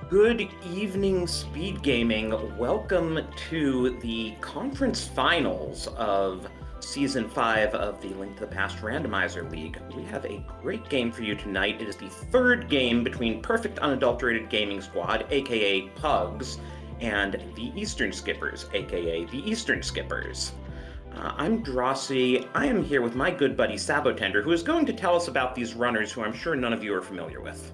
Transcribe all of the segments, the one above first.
Good evening, Speed Gaming. Welcome to the conference finals of Season 5 of the Link to the Past Randomizer League. We have a great game for you tonight. It is the third game between Perfect Unadulterated Gaming Squad, aka Pugs, and the Eastern Skippers, aka the Eastern Skippers. I'm Drossi. I am here with my good buddy Sabotender, who is going to tell us about these runners who I'm sure none of you are familiar with.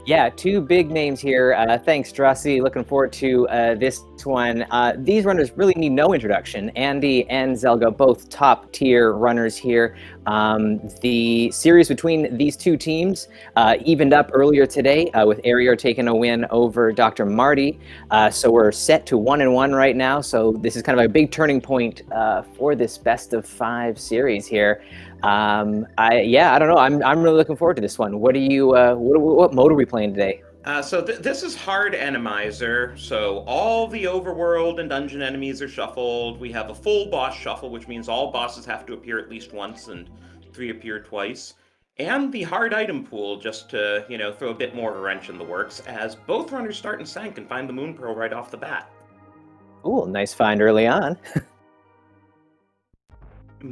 Yeah, two big names here. Thanks, Drossi. Looking forward to this one. These runners really need no introduction. Andy and Zelga, both top-tier runners here. The series between these two teams evened up earlier today with Arior taking a win over Dr. Marty. So we're set to 1-1 right now. So this is kind of a big turning point for this best-of-5 series here. I don't know. I'm really looking forward to this one. What mode are we playing today? This is hard Enemizer, so all the overworld and dungeon enemies are shuffled. We have a full boss shuffle, which means all bosses have to appear at least once and 3 appear twice. And the hard item pool, just to, throw a bit more of a wrench in the works, as both runners start in Sank and find the Moon Pearl right off the bat. Ooh, nice find early on.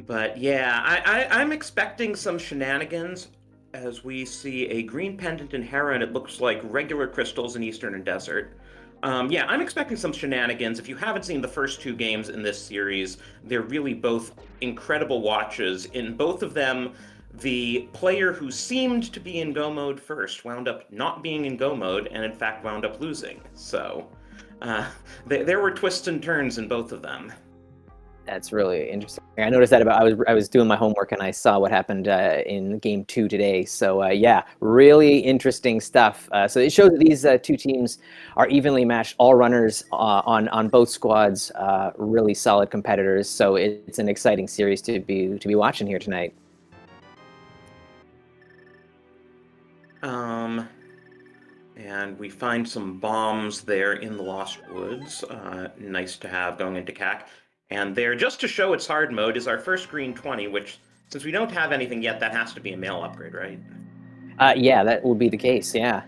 But yeah, I'm expecting some shenanigans as we see a green pendant in Hera, and it looks like regular crystals in Eastern and Desert. Yeah, I'm expecting some shenanigans. If you haven't seen the first two games in this series, they're really both incredible watches. In both of them, the player who seemed to be in Go mode first wound up not being in Go mode, and in fact wound up losing. So there were twists and turns in both of them. That's really interesting. I noticed that I was doing my homework and I saw what happened in game 2 today. So yeah, really interesting stuff. So it shows that these two teams are evenly matched. All runners on both squads, really solid competitors. So it's an exciting series to be watching here tonight. And we find some bombs there in the Lost Woods. Nice to have going into CAC. And there, just to show its hard mode, is our first green 20, which, since we don't have anything yet, that has to be a mail upgrade, right? Yeah, that will be the case, yeah.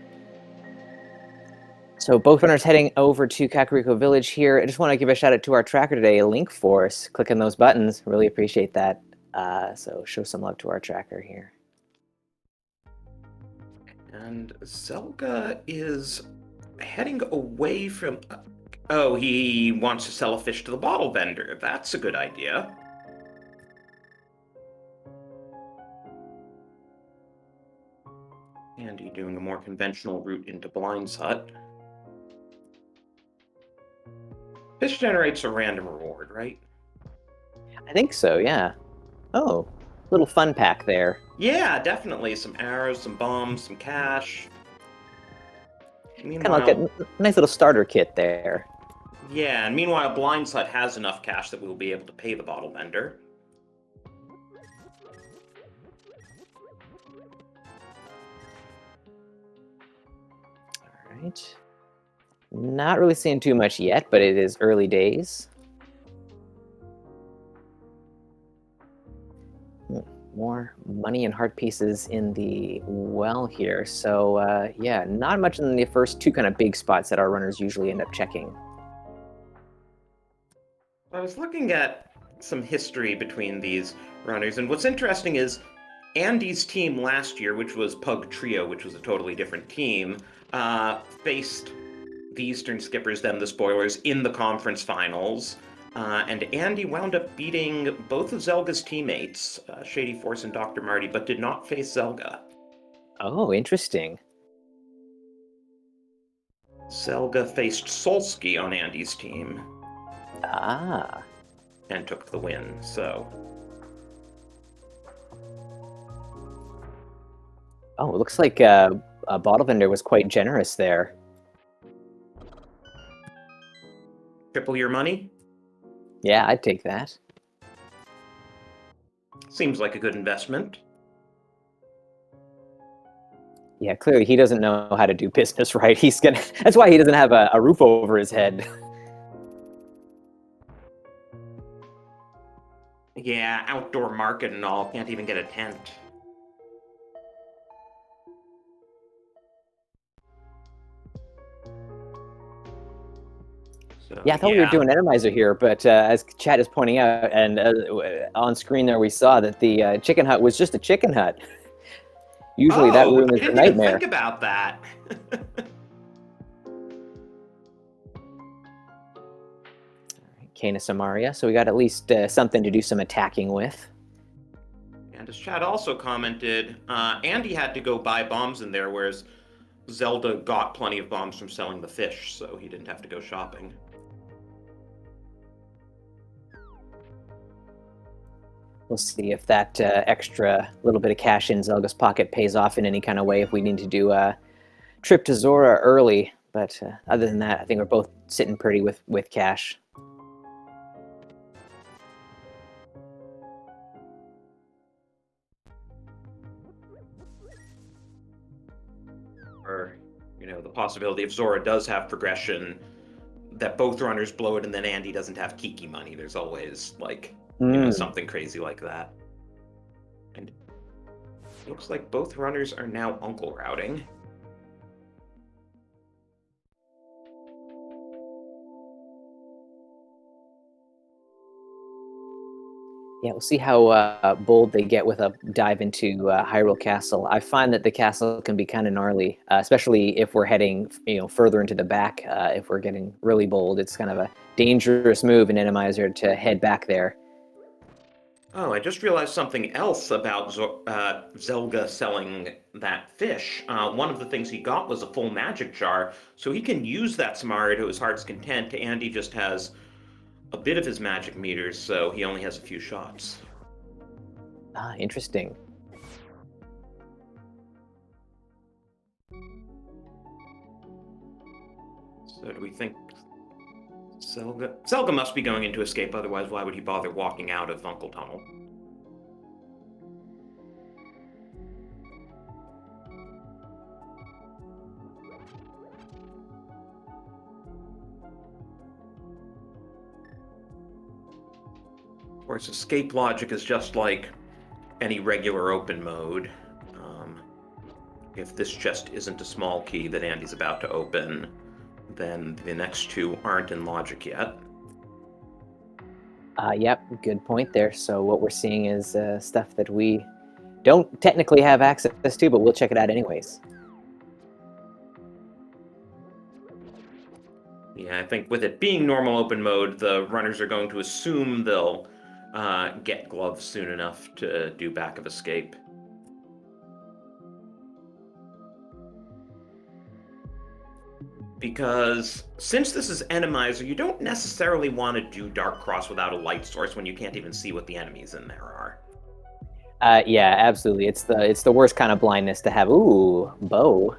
So both runners heading over to Kakariko Village here. I just want to give a shout out to our tracker today, Link Force. Clicking those buttons, really appreciate that. So show some love to our tracker here. And Zelga is heading away from... Oh, he wants to sell a fish to the bottle vendor. That's a good idea. Andy doing a more conventional route into Blind's Hut. Fish generates a random reward, right? I think so, yeah. Oh, little fun pack there. Yeah, definitely. Some arrows, some bombs, some cash. Kind of like a nice little starter kit there. Yeah, and meanwhile, Blind's Hut has enough cash that we'll be able to pay the bottle vendor. All right. Not really seeing too much yet, but it is early days. More money and heart pieces in the well here. So yeah, not much in the first two kind of big spots that our runners usually end up checking. I was looking at some history between these runners, and what's interesting is Andy's team last year, which was Pug Trio, which was a totally different team, faced the Eastern Skippers, then the Spoilers, in the conference finals. And Andy wound up beating both of Zelga's teammates, Shady Force and Dr. Marty, but did not face Zelga. Oh, interesting. Zelga faced Solsky on Andy's team. Ah. And took the win, so... Oh, it looks like a bottle vendor was quite generous there. Triple your money? Yeah, I'd take that. Seems like a good investment. Yeah, clearly he doesn't know how to do business right. That's why he doesn't have a roof over his head. Yeah, outdoor market and all, can't even get a tent. So, Yeah, I thought we were doing Randomizer here, but as chat is pointing out, and on screen there we saw that the chicken hut was just a chicken hut. Usually that room I is a didn't even nightmare. think about that. Kana Samaria, so we got at least something to do some attacking with. And as Chad also commented, Andy had to go buy bombs in there, whereas Zelda got plenty of bombs from selling the fish, so he didn't have to go shopping. We'll see if that extra little bit of cash in Zelga's pocket pays off in any kind of way if we need to do a trip to Zora early. But other than that, I think we're both sitting pretty with cash. Or, the possibility if Zora does have progression, that both runners blow it and then Andy doesn't have Kiki money. There's always, something crazy like that. And it looks like both runners are now uncle routing. Yeah, we'll see how bold they get with a dive into Hyrule Castle. I find that the castle can be kind of gnarly, especially if we're heading, further into the back. If we're getting really bold, it's kind of a dangerous move in Randomizer to head back there. Oh, I just realized something else about Zelga selling that fish. One of the things he got was a full magic jar, so he can use that Samari to his heart's content. Andy just has a bit of his magic meters, so he only has a few shots. Ah, interesting. So do we think Zelga must be going into escape, otherwise why would he bother walking out of Uncle Tunnel? Of course, escape logic is just like any regular open mode. If this chest isn't a small key that Andy's about to open, then the next two aren't in logic yet. Yep, good point there. So what we're seeing is stuff that we don't technically have access to, but we'll check it out anyways. Yeah, I think with it being normal open mode, the runners are going to assume they'll get gloves soon enough to do back of escape. Because since this is Enemizer, you don't necessarily want to do Dark Cross without a light source when you can't even see what the enemies in there are. Yeah, absolutely. It's the worst kind of blindness to have. Ooh, bow.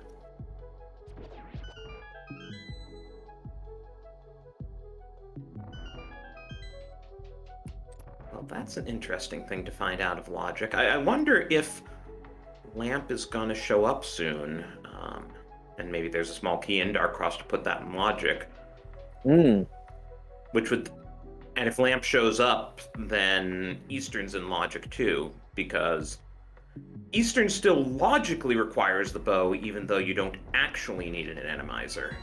Well, that's an interesting thing to find out of logic. I wonder if Lamp is going to show up soon. And maybe there's a small key in Dark Cross to put that in logic. Which would... And if Lamp shows up, then Eastern's in logic too, because Eastern still logically requires the bow, even though you don't actually need an Enemizer.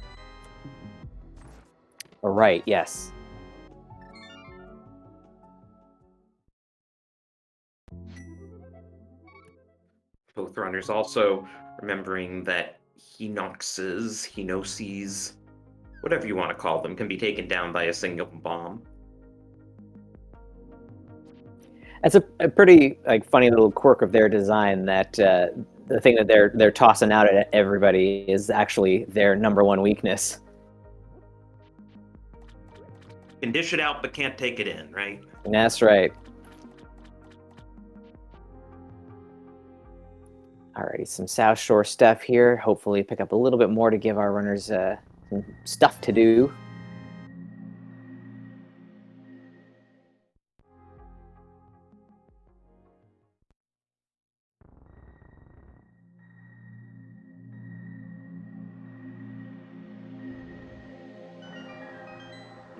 Right, yes. Both runners also remembering that Hinoses, whatever you want to call them, can be taken down by a single bomb. That's a pretty funny little quirk of their design that the thing that they're tossing out at everybody is actually their number one weakness. Can dish it out but can't take it in, right? That's right. Alrighty, some South Shore stuff here. Hopefully pick up a little bit more to give our runners some stuff to do.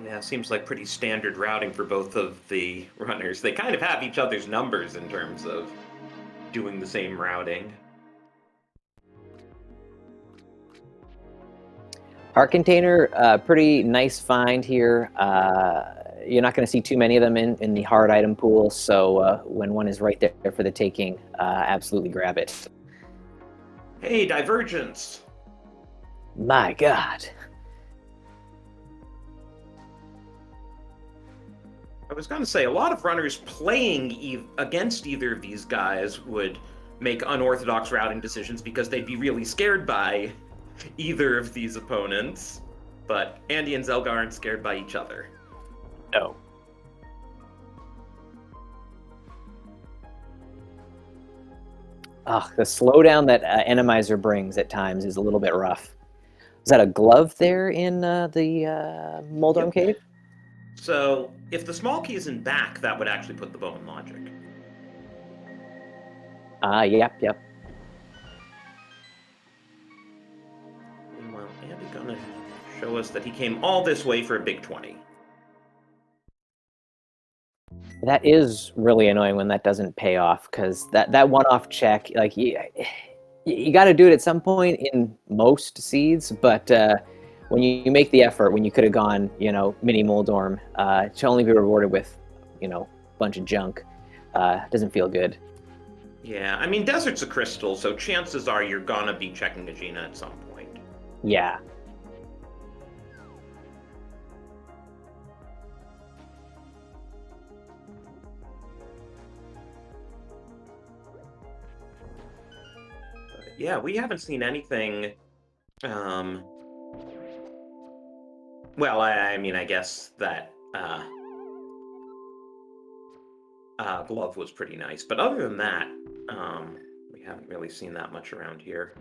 Yeah, seems like pretty standard routing for both of the runners. They kind of have each other's numbers in terms of doing the same routing. Heart container, pretty nice find here. You're not going to see too many of them in the hard item pool, so when one is right there for the taking, absolutely grab it. Hey, Divergence! My God. I was going to say, a lot of runners playing against either of these guys would make unorthodox routing decisions because they'd be really scared by either of these opponents. But Andy and Zelga aren't scared by each other. No. Ugh, the slowdown that Randomizer brings at times is a little bit rough. Is that a glove there in the Moldorm Cave? So, if the small key is in back, that would actually put the bow in logic. Yep. Meanwhile, Andy gonna show us that he came all this way for a big 20. That is really annoying when that doesn't pay off, because that one-off check, like you got to do it at some point in most seeds, but when you make the effort, when you could have gone, mini Moldorm, to only be rewarded with, a bunch of junk, doesn't feel good. Yeah, I mean, Desert's a crystal, so chances are you're gonna be checking a Gina at some point. Yeah. Yeah, we haven't seen anything. Well, I mean, I guess that glove was pretty nice, but other than that, we haven't really seen that much around here.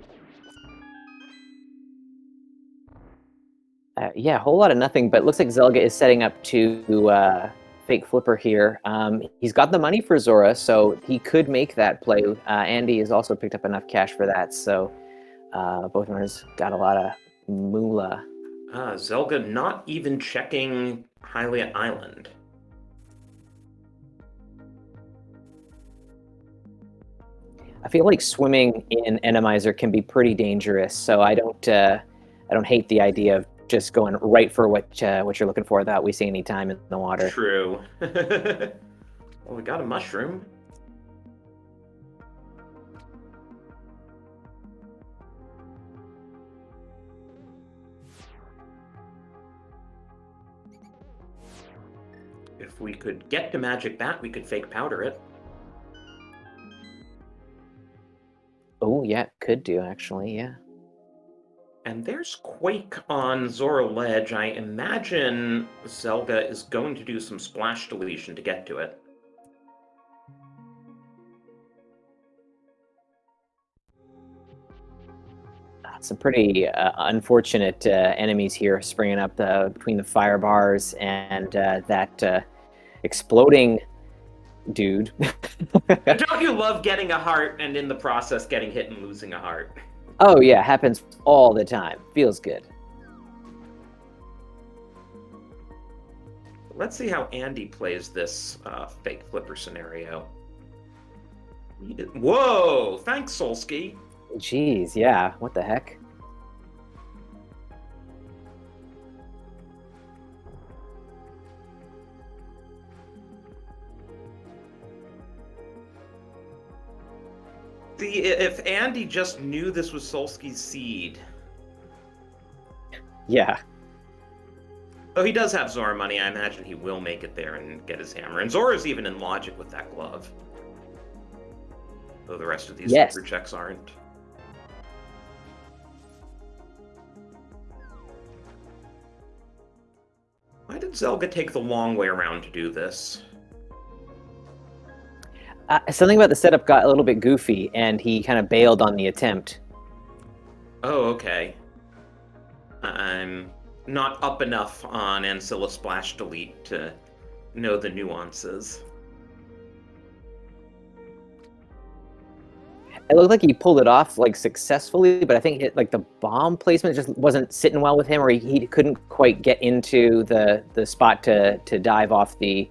Yeah, a whole lot of nothing, but it looks like Zelga is setting up to fake flipper here. He's got the money for Zora, so he could make that play. Andy has also picked up enough cash for that, so both runners got a lot of moolah. Zelga not even checking Hylia Island. I feel like swimming in Randomizer can be pretty dangerous, so I don't hate the idea of just going right for what you're looking for without wasting any time in the water. True. Well, we got a mushroom. If we could get to Magic Bat, we could fake powder it. Oh, yeah, could do, actually, yeah. And there's Quake on Zora Ledge. I imagine Zelga is going to do some splash deletion to get to it. Some pretty unfortunate enemies here springing up between the fire bars and that exploding dude. Don't you love getting a heart and in the process getting hit and losing a heart? Oh yeah, happens all the time. Feels good. Let's see how Andy plays this fake flipper scenario. Whoa! Thanks, Solsky. Jeez, yeah. What the heck? See, if Andy just knew this was Solsky's seed. Yeah. Oh, he does have Zora money. I imagine he will make it there and get his hammer. And Zora's even in logic with that glove. Though the rest of these super checks aren't. Why did Zelga take the long way around to do this? Something about the setup got a little bit goofy, and he kind of bailed on the attempt. Oh, okay. I'm not up enough on Ancilla Splash Delete to know the nuances. It looked like he pulled it off like successfully, but I think the bomb placement just wasn't sitting well with him, or he couldn't quite get into the spot to dive off the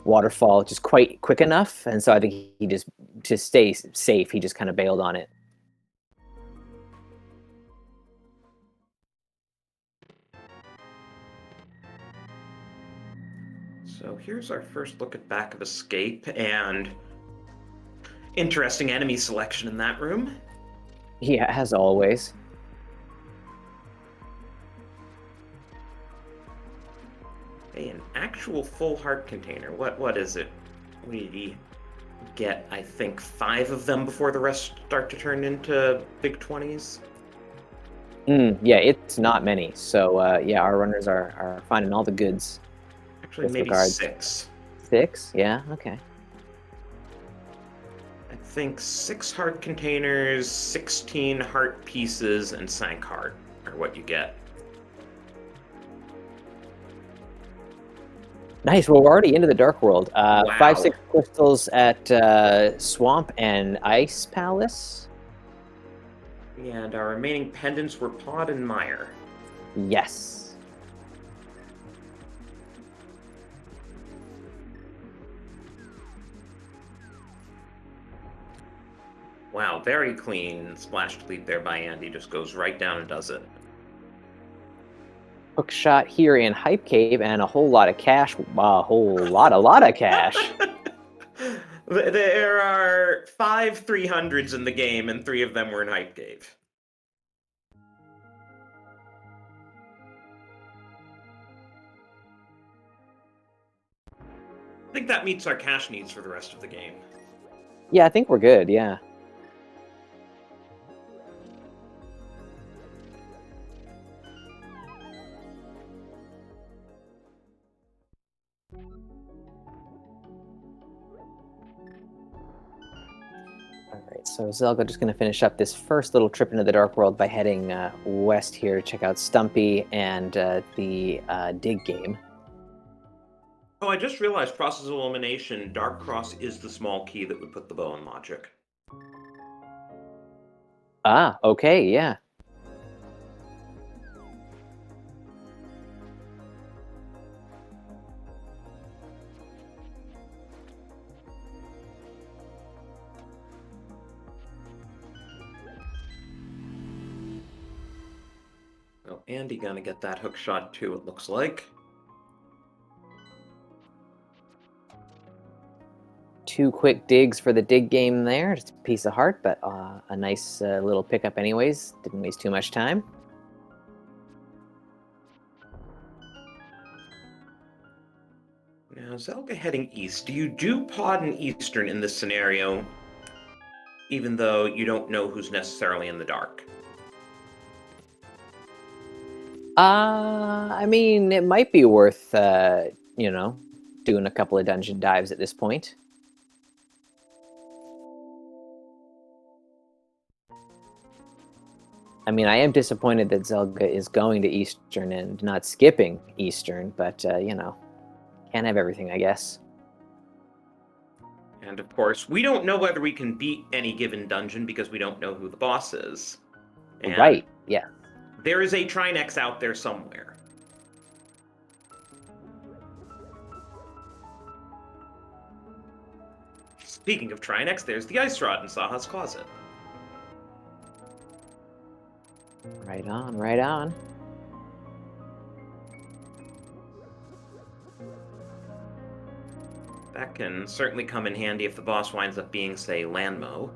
waterfall just quite quick enough, and so I think he just, to stay safe, he just kind of bailed on it. So here's our first look at Back of Escape, and interesting enemy selection in that room. Yeah, as always. Hey, an actual full heart container. What is it? We get, I think, 5 of them before the rest start to turn into big 20s. Yeah, it's not many. So yeah, our runners are finding all the goods. Actually, With maybe regards. 6. 6? Yeah, okay. I think 6 heart containers, 16 heart pieces, and sank heart are what you get. Nice. Well, we're already into the Dark World. Wow. 5-6 crystals at Swamp and Ice Palace. And our remaining pendants were Pod and Mire. Yes. Wow, very clean. Splash delete there by Andy. Just goes right down and does it. Hook shot here in Hype Cave and a whole lot of cash. A lot of cash. There are 5 300s in the game, and 3 of them were in Hype Cave. I think that meets our cash needs for the rest of the game. Yeah, I think we're good, yeah. Alright, so Zelga just going to finish up this first little trip into the Dark World by heading west here to check out Stumpy and the dig game. Oh, I just realized process of elimination, Dark Cross is the small key that would put the bow in logic. Ah, okay, yeah. Well, Andy gonna get that hook shot too, it looks like. 2 quick digs for the dig game there. Just a piece of heart, but a nice little pickup anyways. Didn't waste too much time. Now, Zelga heading east. Do you do Pod and Eastern in this scenario, even though you don't know who's necessarily in the dark? I mean, it might be worth, you know, doing a couple of dungeon dives at this point. I mean, I am disappointed that Zelga is going to Eastern and not skipping Eastern, but, you know, can't have everything, I guess. And of course, we don't know whether we can beat any given dungeon because we don't know who the boss is. And Right, yeah. there is a Trinex out there somewhere. Speaking of Trinex, there's the ice rod in Saha's closet. Right on, right on. That can certainly come in handy if the boss winds up being, say, Lanmo.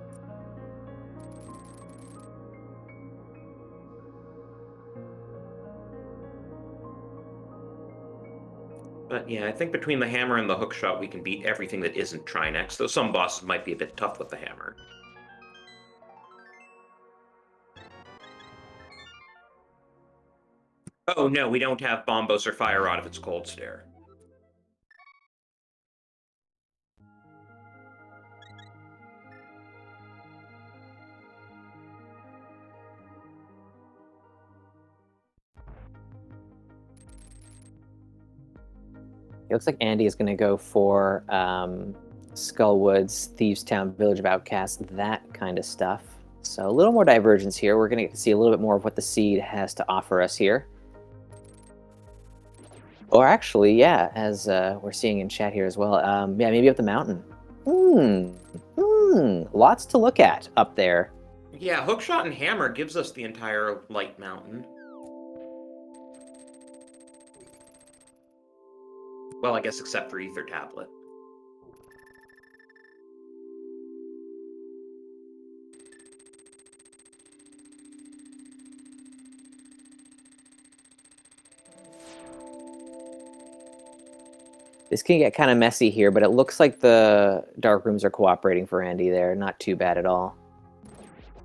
But yeah, I think between the hammer and the hook shot, we can beat everything that isn't Trinex, though some bosses might be a bit tough with the hammer. Oh no, we don't have Bombos or Fire Rod if it's Cold Stare. It looks like Andy is going to go for Skullwoods, Thieves Town, Village of Outcasts, that kind of stuff. So a little more divergence here. We're going to get to see a little bit more of what the seed has to offer us here. Or actually, yeah, as we're seeing in chat here as well. Yeah, maybe up the mountain. Lots to look at up there. Yeah, hookshot and hammer gives us the entire light mountain. Well, I guess except for Ether Tablet. This can get kind of messy here, but it looks like the dark rooms are cooperating for Andy there. Not too bad at all.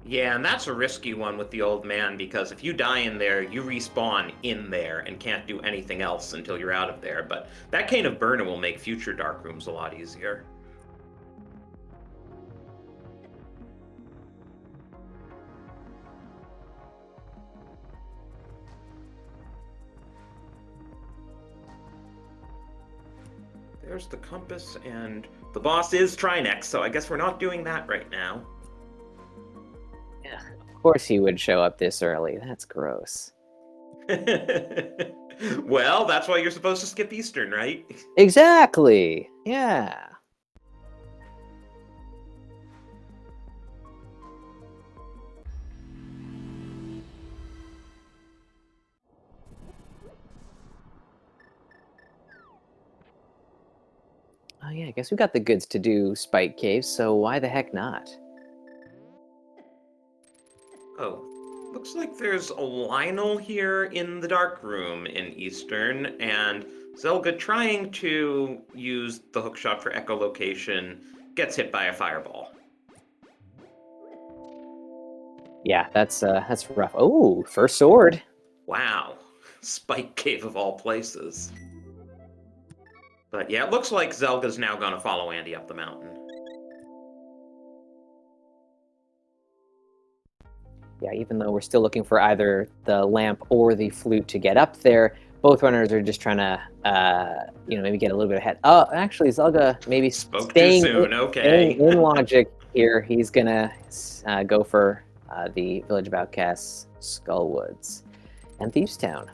Yeah, and that's a risky one with the old man, because if you die in there, you respawn in there and can't do anything else until you're out of there. But that kind of burner will make future dark rooms a lot easier. There's the compass, and the boss is Trinex, so I guess we're not doing that right now. Yeah, of course he would show up this early. That's gross. Well, that's why you're supposed to skip Eastern, right? Exactly. Yeah. Oh yeah, I guess we got the goods to do Spike Caves, so why the heck not? Oh, looks like there's a Lionel here in the dark room in Eastern, and Zelga, trying to use the hookshot for echolocation, gets hit by a fireball. Yeah, that's rough. Oh, first sword. Wow, Spike Cave of all places. But yeah, it looks like Zelga's now gonna follow Andy up the mountain. Yeah, even though we're still looking for either the lamp or the flute to get up there, both runners are just trying to, maybe get a little bit ahead. Oh, actually, Zelga maybe Spoke too staying soon, okay. in logic here. He's gonna go for the Village of Outcasts, Skullwoods, and Thieves Town.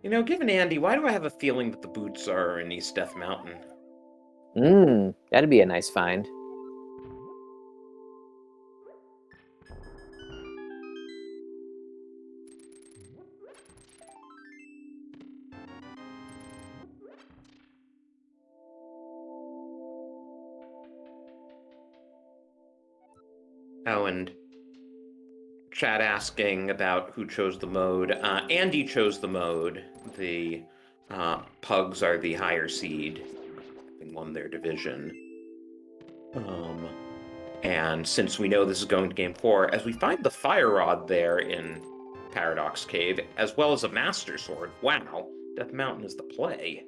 You know, given Andy, why do I have a feeling that the boots are in East Death Mountain? That'd be a nice find. Oh, and chat asking about who chose the mode. Andy chose the mode. The Pugs are the higher seed, having won their division. And since we know this is going to Game 4, as we find the Fire Rod there in Paradox Cave, as well as a Master Sword, wow, Death Mountain is the play.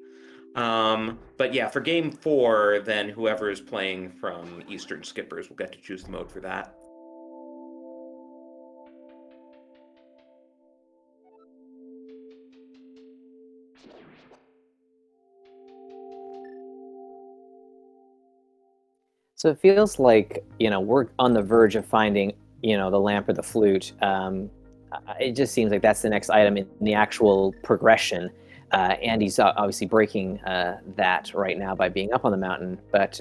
But yeah, for Game 4, then whoever is playing from Eastern Skippers will get to choose the mode for that. So it feels like, we're on the verge of finding, the lamp or the flute. It just seems like that's the next item in the actual progression. Andy's obviously breaking that right now by being up on the mountain, but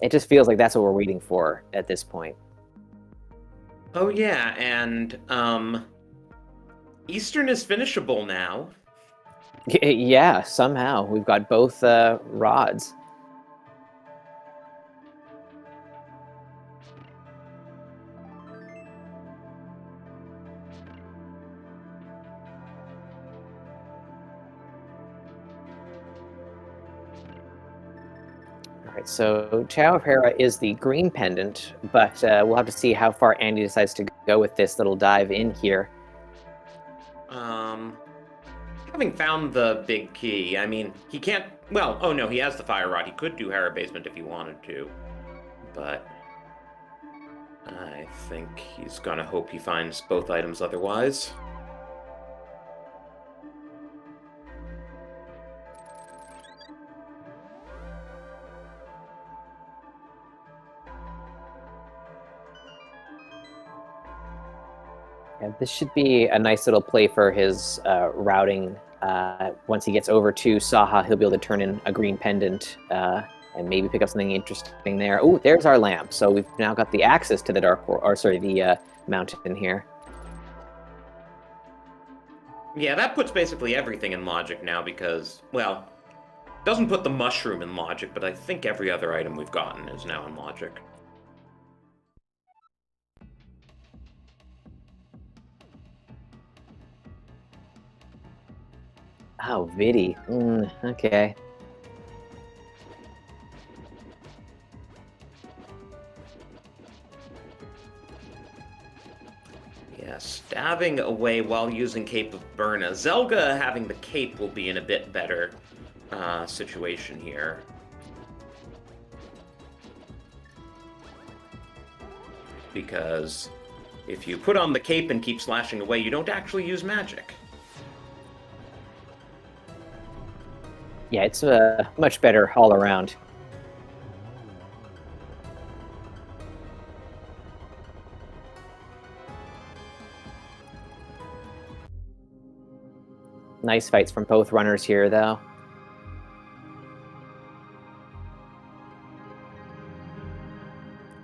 it just feels like that's what we're waiting for at this point. Oh yeah, and Eastern is finishable now. Yeah, somehow we've got both rods. All right, so Chow of Hera is the green pendant, but we'll have to see how far Andy decides to go with this little dive in here. Having found the big key, I mean, he can't. Well, oh no, he has the Fire Rod. He could do Hera Basement if he wanted to, but I think he's gonna hope he finds both items otherwise. Yeah, this should be a nice little play for his routing. Once he gets over to Saha, he'll be able to turn in a green pendant and maybe pick up something interesting there. Oh, there's our lamp. So we've now got the access to the the mountain here. Yeah, that puts basically everything in logic now because, well, doesn't put the mushroom in logic, but I think every other item we've gotten is now in logic. Oh, Vidi. Okay. Yeah, stabbing away while using Cape of Burna. Zelga having the cape will be in a bit better situation here. Because if you put on the cape and keep slashing away, you don't actually use magic. Yeah, it's much better all around. Nice fights from both runners here, though.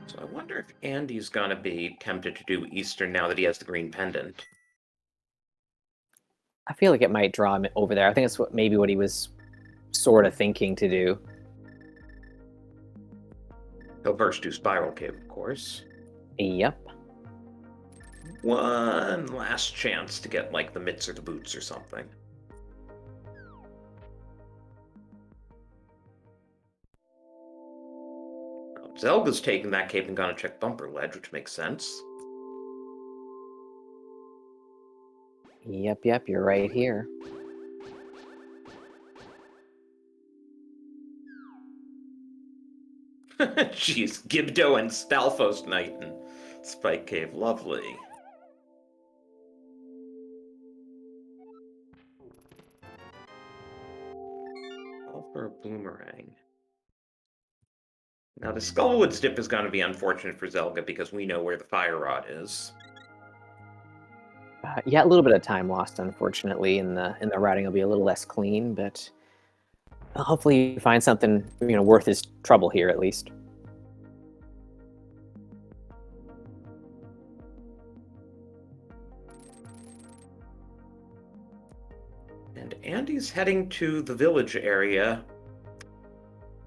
So I wonder if Andy's gonna be tempted to do Eastern now that he has the green pendant. I feel like it might draw him over there. I think that's maybe what he was sort of thinking to do. He'll first do Spiral Cave, of course. Yep. One last chance to get, like, the mitts or the boots or something. Zelda's taking that cape and gonna check Bumper Ledge, which makes sense. Yep, you're right here. Jeez, Gibdo and Stalfos Knight and Spike Cave, lovely. All for a boomerang. Now, the Skullwood Dip is going to be unfortunate for Zelga because we know where the Fire Rod is. Yeah, a little bit of time lost, unfortunately, in the routing will be a little less clean, but hopefully you find something worth his trouble here at least. And Andy's heading to the village area.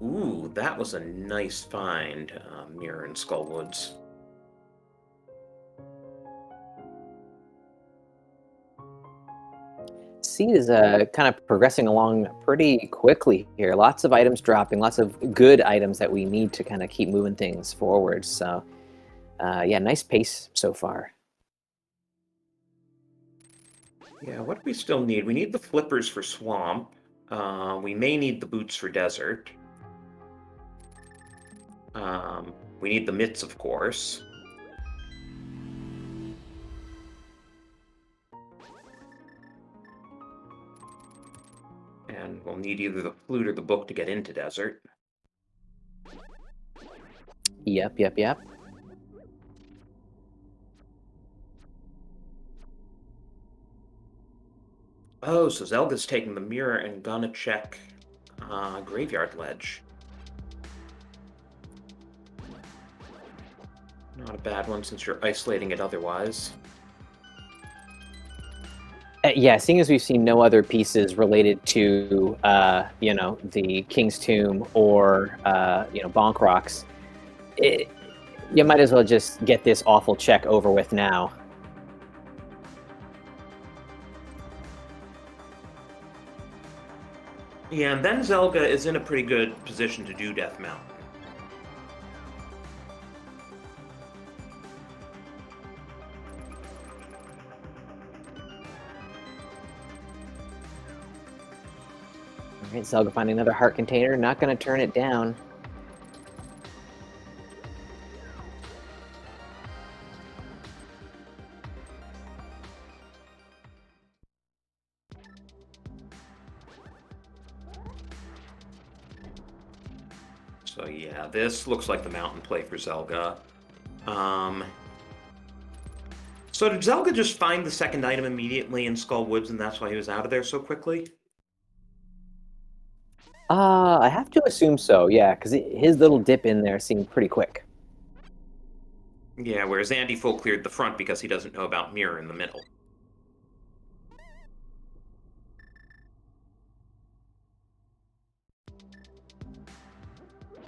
Ooh, that was a nice find, Mirror and Skullwoods. Seed is kind of progressing along pretty quickly here. Lots of items dropping, lots of good items that we need to kind of keep moving things forward. So, yeah, nice pace so far. Yeah, what do we still need? We need the flippers for Swamp. We may need the boots for Desert. We need the mitts, of course. And we'll need either the flute or the book to get into Desert. Yep. Oh, so Zelda's taking the mirror and gonna check Graveyard Ledge. Not a bad one since you're isolating it otherwise. Yeah, seeing as we've seen no other pieces related to, the King's Tomb or, Bonk Rocks, you might as well just get this awful check over with now. Yeah, and then Zelga is in a pretty good position to do Death Mountain. All right, Zelga finding another heart container, not going to turn it down. So yeah, this looks like the mountain play for Zelga. So did Zelga just find the second item immediately in Skull Woods, and that's why he was out of there so quickly? I have to assume so, yeah, because his little dip in there seemed pretty quick. Yeah, whereas Andy full cleared the front because he doesn't know about mirror in the middle.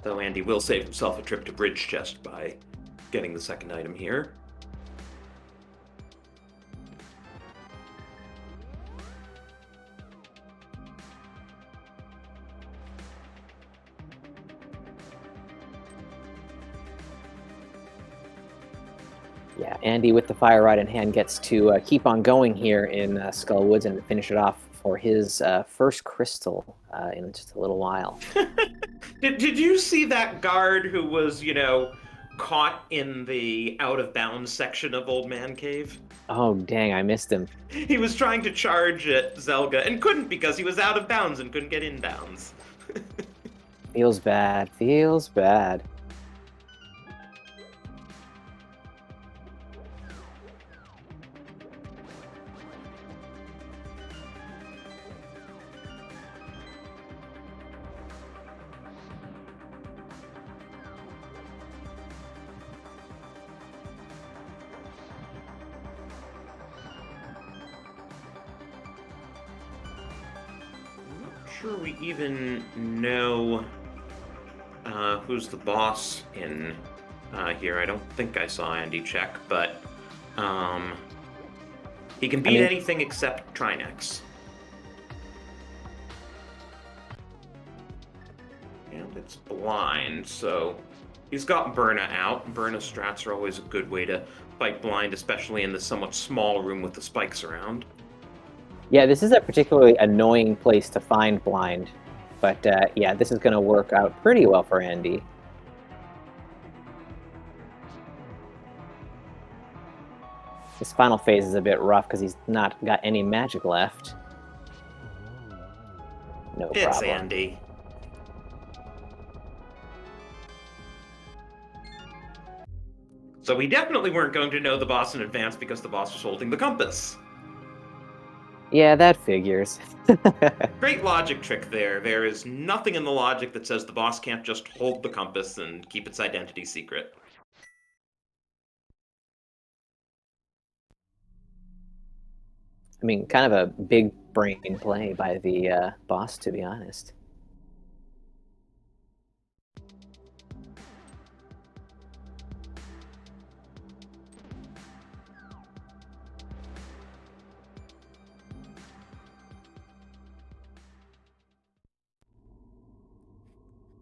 Though Andy will save himself a trip to Bridge Chest by getting the second item here. Yeah, Andy with the fire rod in hand gets to keep on going here in Skull Woods and finish it off for his first crystal in just a little while. Did you see that guard who was, caught in the out of bounds section of Old Man Cave? Oh, dang, I missed him. He was trying to charge at Zelga and couldn't because he was out of bounds and couldn't get in bounds. Feels bad, feels bad. Sure we even know who's the boss in here. I don't think I saw Andy check, but he can beat anything except Trinex. And it's blind, so he's got Burna out. Burna strats are always a good way to fight blind, especially in the somewhat small room with the spikes around. Yeah, this is a particularly annoying place to find blind, but yeah, this is going to work out pretty well for Andy. This final phase is a bit rough because he's not got any magic left. No It's problem. Andy. So we definitely weren't going to know the boss in advance because the boss was holding the compass. Yeah, that figures. Great logic trick there. There is nothing in the logic that says the boss can't just hold the compass and keep its identity secret. I mean, kind of a big brain play by the boss, to be honest.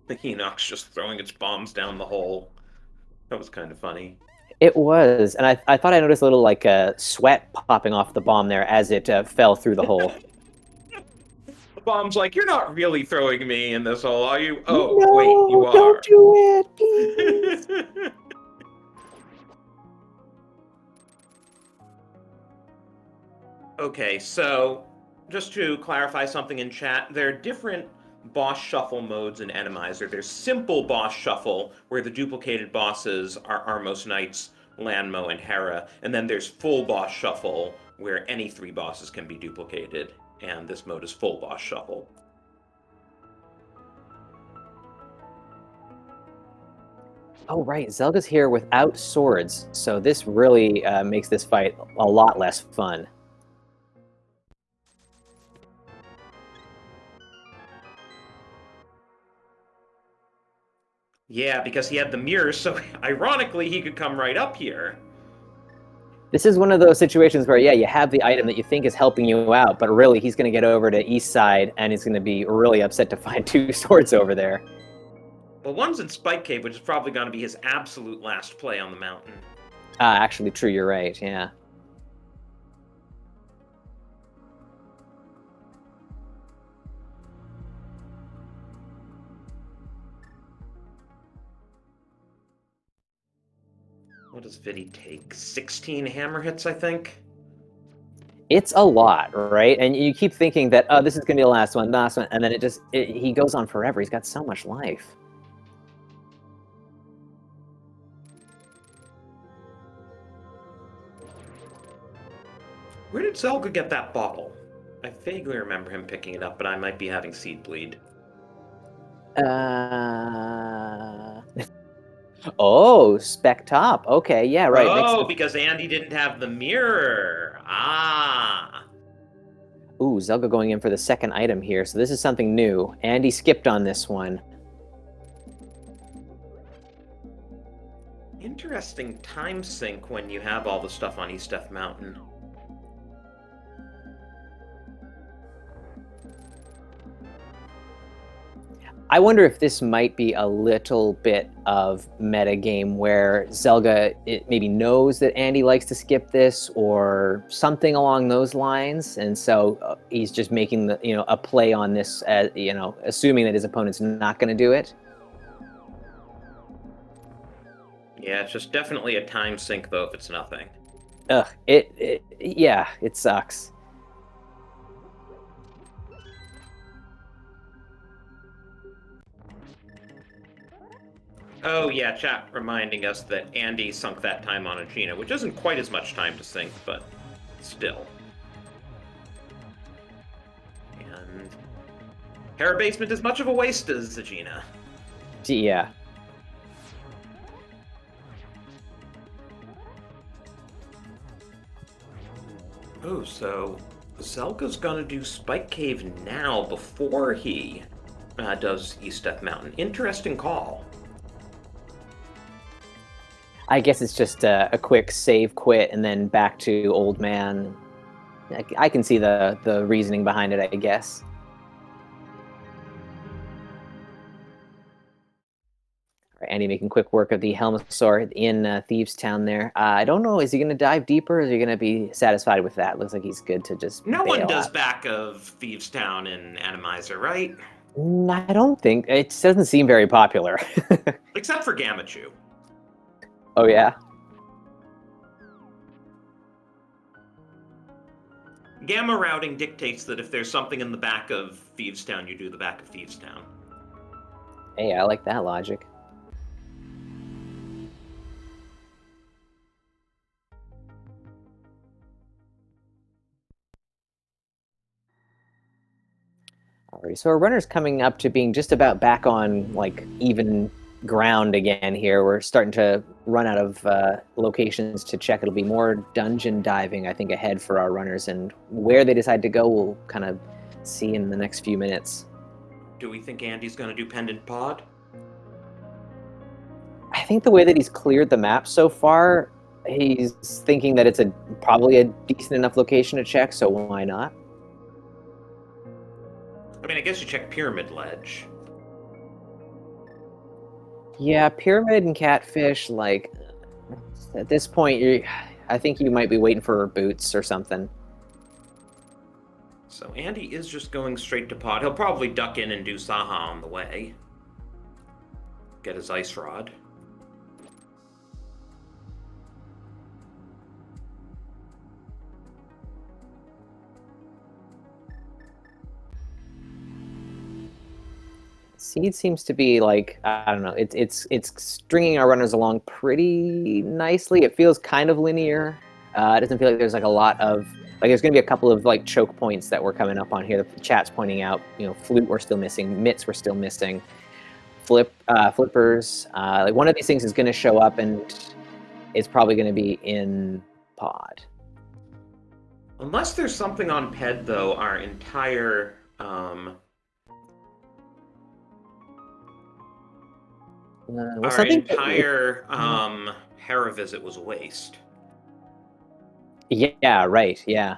The Enoch's just throwing its bombs down the hole. That was kind of funny. It was, and I thought I noticed a little like sweat popping off the bomb there as it fell through the hole. The bomb's like, you're not really throwing me in this hole, are you? Oh, No, wait, you are. Don't do it, please. Okay, so just to clarify something in chat, there are different boss shuffle modes in Randomizer. There's simple boss shuffle, where the duplicated bosses are Armos Knights, Lanmo, and Hera, and then there's full boss shuffle, where any 3 bosses can be duplicated, and this mode is full boss shuffle. Oh, right, Zelga's here without swords, so this really makes this fight a lot less fun. Yeah, because he had the mirror, so ironically he could come right up here. This is one of those situations where, yeah, you have the item that you think is helping you out, but really he's going to get over to East Side, and he's going to be really upset to find 2 swords over there. Well, one's in Spike Cave, which is probably going to be his absolute last play on the mountain. Actually, true, you're right, yeah. What does Vidi take? 16 hammer hits, I think? It's a lot, right? And you keep thinking that, oh, this is going to be the last one, and then he goes on forever. He's got so much life. Where did Zelga get that bottle? I vaguely remember him picking it up, but I might be having seed bleed. Oh, spec top. Okay, yeah, right. Makes Oh, sense. because Andy didn't have the mirror. Ah. Ooh, Zelga going in for the second item here. So this is something new. Andy skipped on this one. Interesting time sync when you have all the stuff on East F Mountain. I wonder if this might be a little bit of metagame where Zelga maybe knows that Andy likes to skip this or something along those lines, and so he's just making a play on this, assuming that his opponent's not going to do it. Yeah, it's just definitely a time sink though if it's nothing. Ugh, yeah, it sucks. Oh yeah, chat reminding us that Andy sunk that time on Agena, which isn't quite as much time to sink, but still. And Hera Basement is much of a waste as Agena. Yeah. Oh, so Zelga's gonna do Spike Cave now before he does East F Mountain. Interesting call. I guess it's just a quick save, quit, and then back to old man. I can see the reasoning behind it, I guess. Andy making quick work of the Helmosaur in Thieves Town there. I don't know, is he going to dive deeper, or is he going to be satisfied with that? Looks like he's good to just No one bail does out. back of Thieves Town in Randomizer, right? I don't think. It doesn't seem very popular. Except for Gamachu. Oh, yeah? Gamma routing dictates that if there's something in the back of Thieves Town, you do the back of Thieves Town. Hey, I like that logic. Alrighty, so our runner's coming up to being just about back on like even ground again here. We're starting to run out of locations to check. It'll be more dungeon diving, I think, ahead for our runners, and where they decide to go, we'll kind of see in the next few minutes. Do we think Andy's going to do Pendant Pod? I think the way that he's cleared the map so far, he's thinking that it's probably a decent enough location to check, so why not? I mean, I guess you check Pyramid Ledge. Yeah, pyramid and catfish, like, at this point, I think you might be waiting for boots or something. So Andy is just going straight to Pod. He'll probably duck in and do Saha on the way. Get his Ice Rod. Seed seems to be like, I don't know, it's stringing our runners along pretty nicely. It feels kind of linear. It doesn't feel like there's like a lot of there's going to be a couple of like choke points that we're coming up on here. The chat's pointing out, flute we're still missing, mitts we're still missing, flippers. Like one of these things is going to show up, and it's probably going to be in pod. Unless there's something on Ped, though, our entire Hera visit was a waste. Yeah, right, yeah.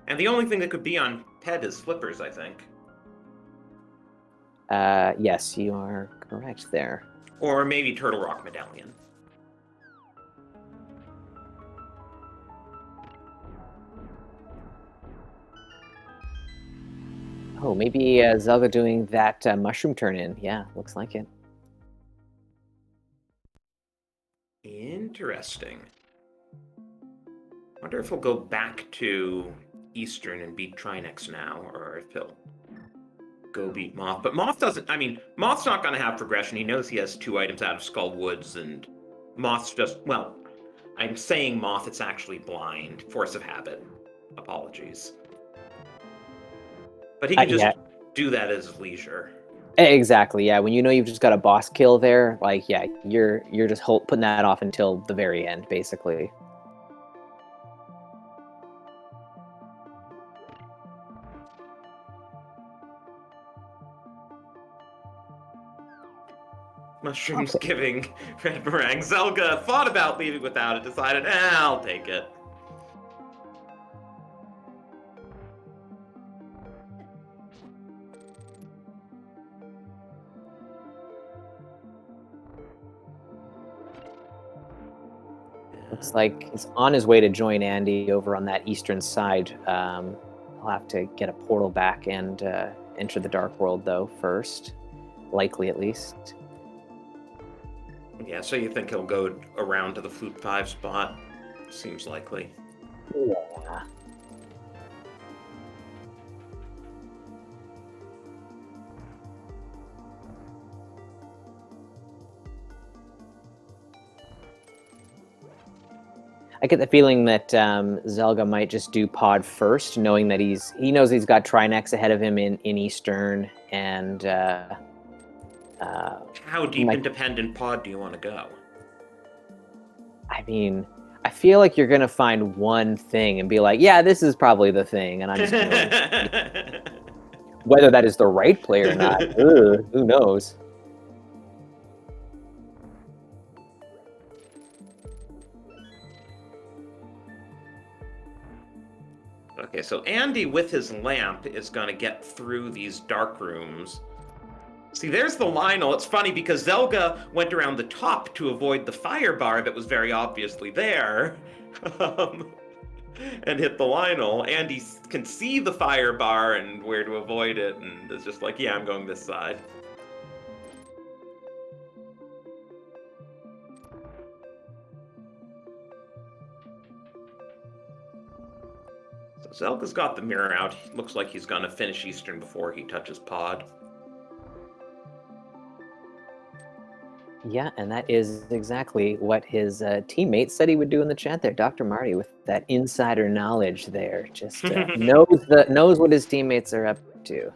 And the only thing that could be on Ped is Flippers, I think. Yes, you are correct there. Or maybe Turtle Rock Medallion. Oh, maybe Zelda doing that mushroom turn-in. Yeah, looks like it. Interesting. Wonder if he'll go back to Eastern and beat Trinex now, or if he'll go beat Moth. But Moth doesn't... I mean, Moth's not going to have progression. He knows he has 2 items out of Skull Woods, and Moth's just... Well, I'm saying Moth, it's actually blind. Force of habit. Apologies. But he can just do that as leisure. Exactly, yeah. When you know you've just got a boss kill there, like, yeah, you're just putting that off until the very end, basically. Mushrooms giving red meringue. Zelga thought about leaving without it, decided, I'll take it. Looks like he's on his way to join Andy over on that eastern side. He'll have to get a portal back and enter the Dark World, though, first. Likely, at least. Yeah, so you think he'll go around to the Flute 5 spot? Seems likely. Yeah. I get the feeling that Zelga might just do pod first, knowing that he knows he's got Trinex ahead of him in Eastern, and how deep independent pod do you want to go? I mean, I feel like you're gonna find one thing and be like, yeah, this is probably the thing, and I'm just gonna whether that is the right play or not, who knows? Okay, so Andy with his lamp is going to get through these dark rooms. See, there's the Lionel. It's funny because Zelga went around the top to avoid the fire bar that was very obviously there, and hit the Lionel. Andy can see the fire bar and where to avoid it, and is just like, yeah, I'm going this side. So Zelga's got the mirror out. Looks like he's going to finish Eastern before he touches pod. Yeah, and that is exactly what his teammate said he would do in the chat there. Dr. Marty with that insider knowledge there, just knows what his teammates are up to.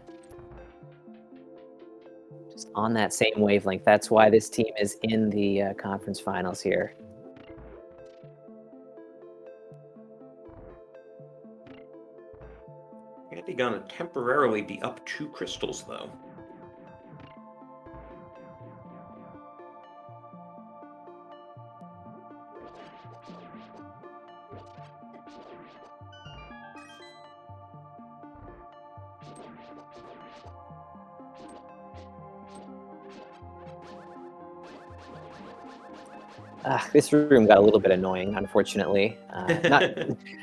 Just on that same wavelength. That's why this team is in the conference finals here. Andy gonna temporarily be up 2 crystals though. This room got a little bit annoying, unfortunately.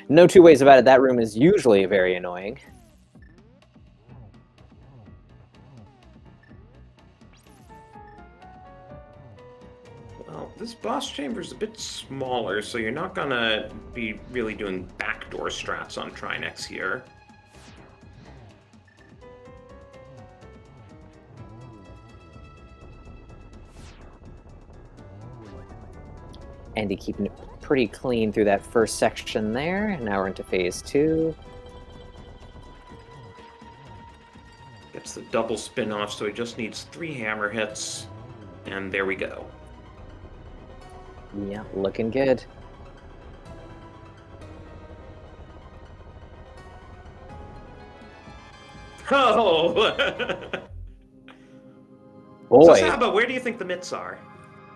No two ways about it. That room is usually very annoying. Well, this boss chamber is a bit smaller, so you're not gonna be really doing backdoor strats on Trinex here. Andy keeping it pretty clean through that first section there. Now we're into phase 2. Gets the double spin off, so he just needs 3 hammer hits, and there we go. Yeah, looking good. Oh! Boy. So Saba, where do you think the mitts are?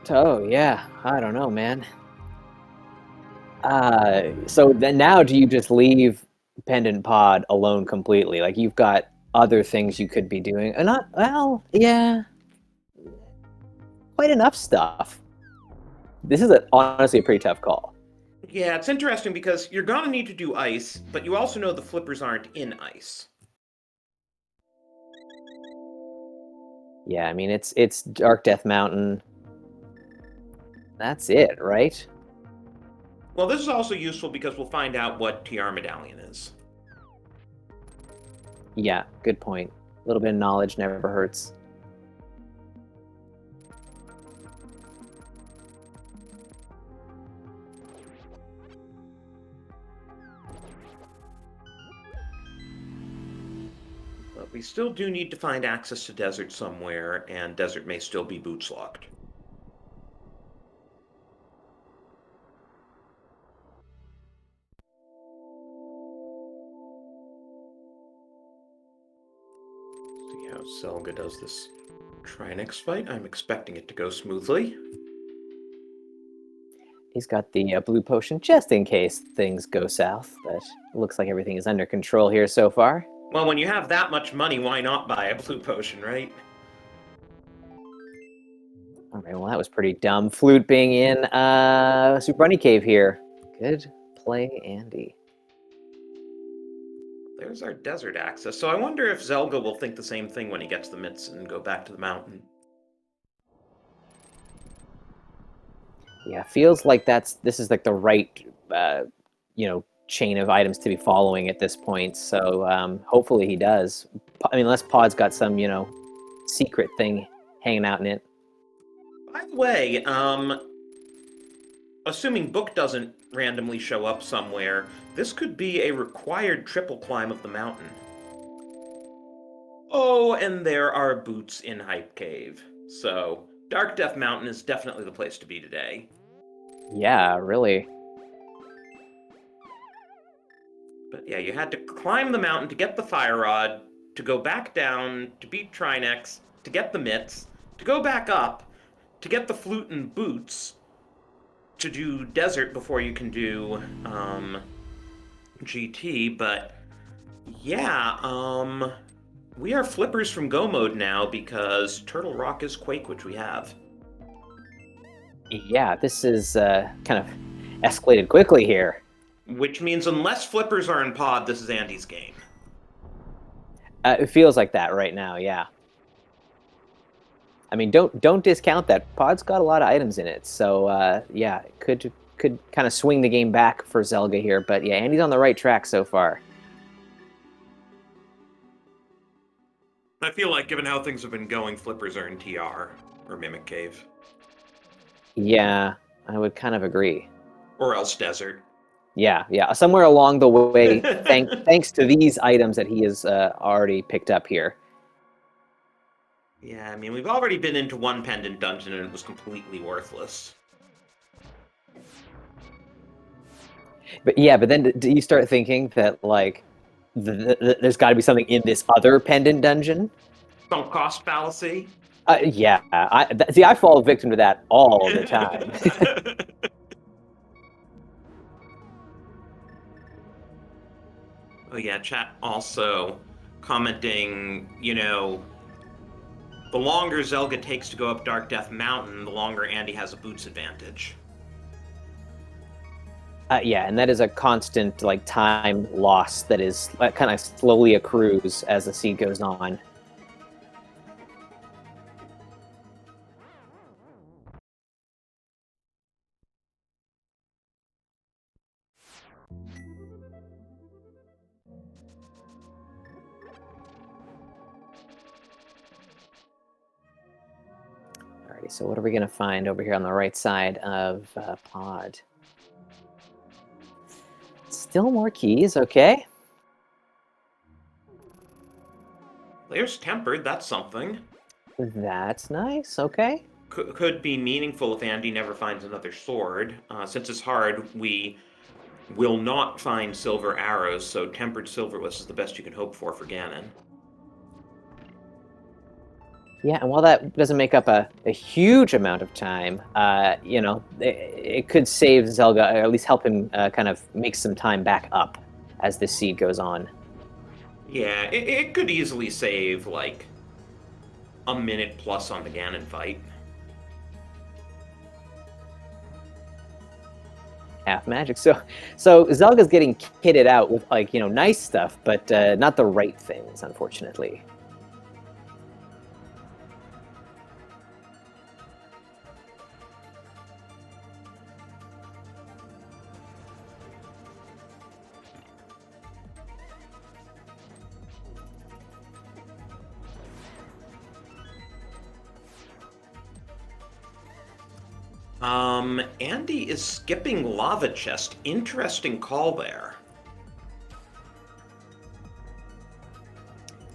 Oh, yeah. I don't know, man. So then now do you just leave Pendant Pod alone completely? Like, you've got other things you could be doing. Yeah. Quite enough stuff. This is honestly a pretty tough call. Yeah, it's interesting because you're gonna need to do ice, but you also know the flippers aren't in ice. Yeah, I mean, it's Dark Death Mountain. That's it, right? Well, this is also useful because we'll find out what TR Medallion is. Yeah, good point. A little bit of knowledge never hurts. We still do need to find access to desert somewhere, and desert may still be boots locked. See how Selga does this Trinex fight. I'm expecting it to go smoothly. He's got the blue potion just in case things go south, but it looks like everything is under control here so far. Well, when you have that much money, why not buy a blue potion, right? All right, well, that was pretty dumb. Flute being in Super Bunny Cave here. Good play, Andy. There's our desert access. So I wonder if Zelga will think the same thing when he gets the mitts and go back to the mountain. Yeah, feels like this is like the right, chain of items to be following at this point. So hopefully he does. I mean, unless Pod's got some, secret thing hanging out in it. By the way, assuming Book doesn't randomly show up somewhere, this could be a required triple climb of the mountain. Oh, and there are boots in Hype Cave. So, Dark Death Mountain is definitely the place to be today. Yeah, really. But yeah, you had to climb the mountain to get the fire rod, to go back down, to beat Trinex, to get the mitts, to go back up, to get the flute and boots, to do desert before you can do GT. But yeah, we are flippers from Go mode now because Turtle Rock is Quake, which we have. Yeah, this is kind of escalated quickly here. Which means unless flippers are in Pod, this is Andy's game. It feels like that right now, yeah. I mean, don't discount that. Pod's got a lot of items in it, so yeah, it could kind of swing the game back for Zelga here. But yeah, Andy's on the right track so far. I feel like, given how things have been going, flippers are in TR, or Mimic Cave. Yeah, I would kind of agree. Or else desert. Yeah. Somewhere along the way, thanks to these items that he has already picked up here. Yeah, I mean, we've already been into one pendant dungeon and it was completely worthless. But then do you start thinking that, like, there's got to be something in this other pendant dungeon? Sunk cost fallacy? Yeah. I fall victim to that all the time. Oh yeah, chat also commenting, the longer Zelga takes to go up Dark Death Mountain, the longer Andy has a boots advantage. Yeah, and that is a constant time loss that is kind of slowly accrues as the seed goes on. Alrighty, so what are we going to find over here on the right side of Pod? Still more keys, okay. There's Tempered, that's something. That's nice, okay. Could be meaningful if Andy never finds another sword. Since it's hard, we will not find silver arrows, so Tempered Silverless is the best you can hope for Ganon. Yeah, and while that doesn't make up a huge amount of time, it could save Zelga, or at least help him kind of make some time back up as this seed goes on. Yeah, it could easily save, a minute plus on the Ganon fight. Half magic. So Zelga's getting kitted out with, nice stuff, but not the right things, unfortunately. Andy is skipping Lava Chest. Interesting call there.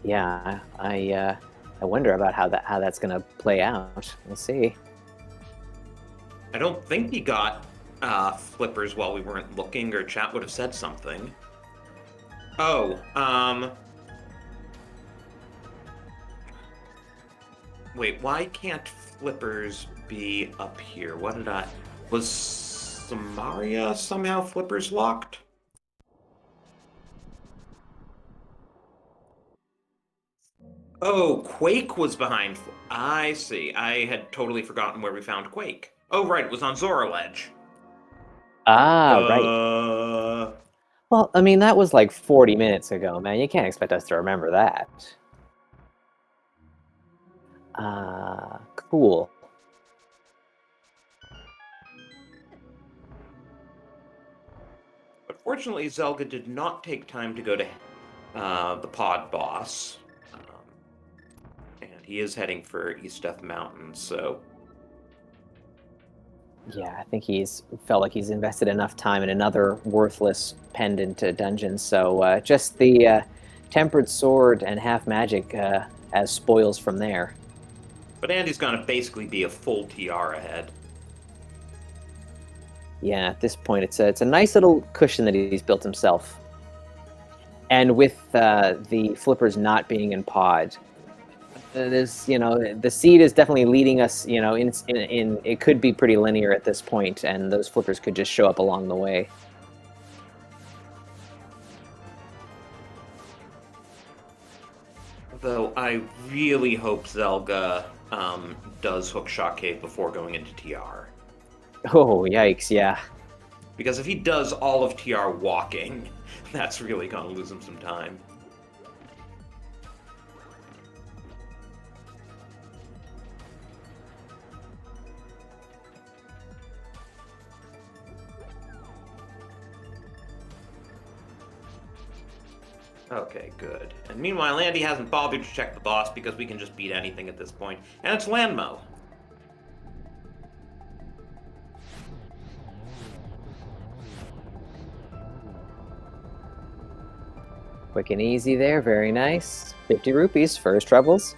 Yeah, I wonder about how that's gonna play out. We'll see. I don't think he got flippers while we weren't looking, or chat would have said something. Oh, wait, why can't flippers be up here? What did I... Was Samaria somehow flippers locked? Oh, Quake was behind... I see. I had totally forgotten where we found Quake. Oh, right, it was on Zora Ledge. Ah, right. Well, I mean, that was like 40 minutes ago, man. You can't expect us to remember that. Cool. But fortunately, Zelga did not take time to go to the pod boss. And he is heading for East Death Mountain, so... Yeah, I think he's felt like he's invested enough time in another worthless pendant dungeon. So just the tempered sword and half magic as spoils from there. But Andy's gonna basically be a full TR ahead. Yeah, at this point, it's a nice little cushion that he's built himself. And with the flippers not being in pod, there's the seed is definitely leading us. In it could be pretty linear at this point, and those flippers could just show up along the way. Though I really hope Zelga does Hookshot Cave before going into TR. Oh, yikes! Yeah. Because if he does all of TR walking, that's really gonna lose him some time. Okay, good. And meanwhile, Andy hasn't bothered to check the boss because we can just beat anything at this point. And it's Landmo. Quick and easy there, very nice. 50 rupees, first troubles.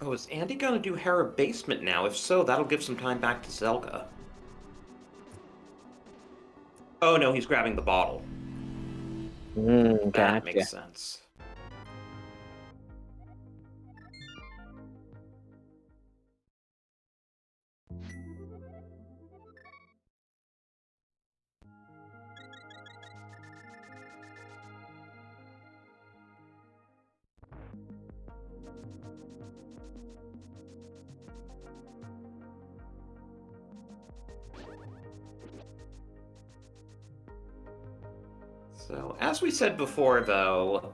Oh, is Andy gonna do Hera Basement now? If so, that'll give some time back to Zelga. Oh no, he's grabbing the bottle. That Gotcha. makes sense. So, as we said before, though,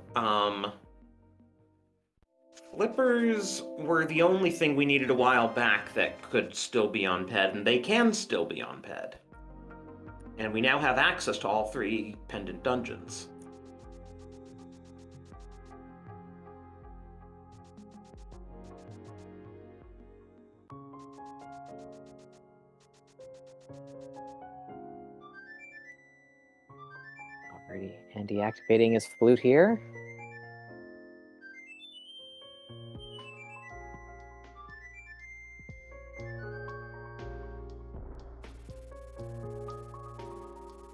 flippers were the only thing we needed a while back that could still be on PED, and they can still be on PED. And we now have access to all 3 pendant dungeons. Alrighty, and deactivating his flute here.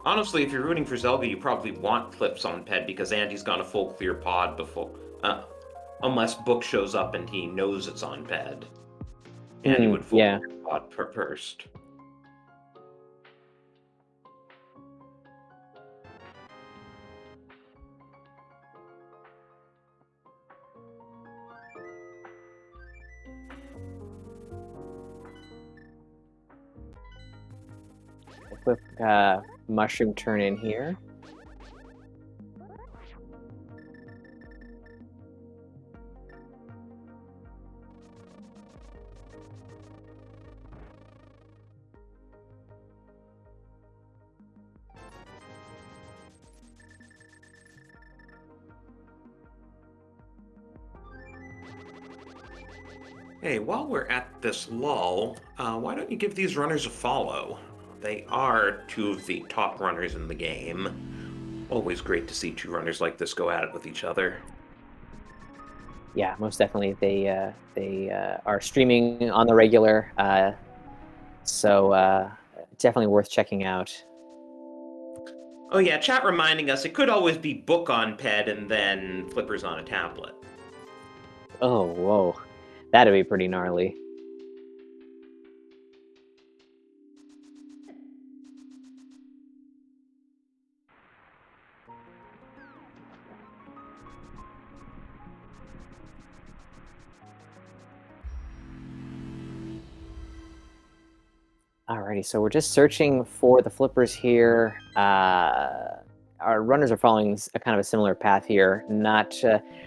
Honestly, if you're rooting for Zelga, you probably want Clips on PED because Andy's gone a full clear pod before... unless Book shows up and he knows it's on PED. Andy would full clear pod first. A quick mushroom turn in here. Hey, while we're at this lull, why don't you give these runners a follow? They are two of the top runners in the game. Always great to see two runners like this go at it with each other. Yeah, most definitely. They are streaming on the regular, so definitely worth checking out. Oh yeah, chat reminding us it could always be book on ped and then flippers on a tablet. Oh, whoa, that'd be pretty gnarly. Alrighty, so we're just searching for the flippers here. Our runners are following a kind of a similar path here. Not,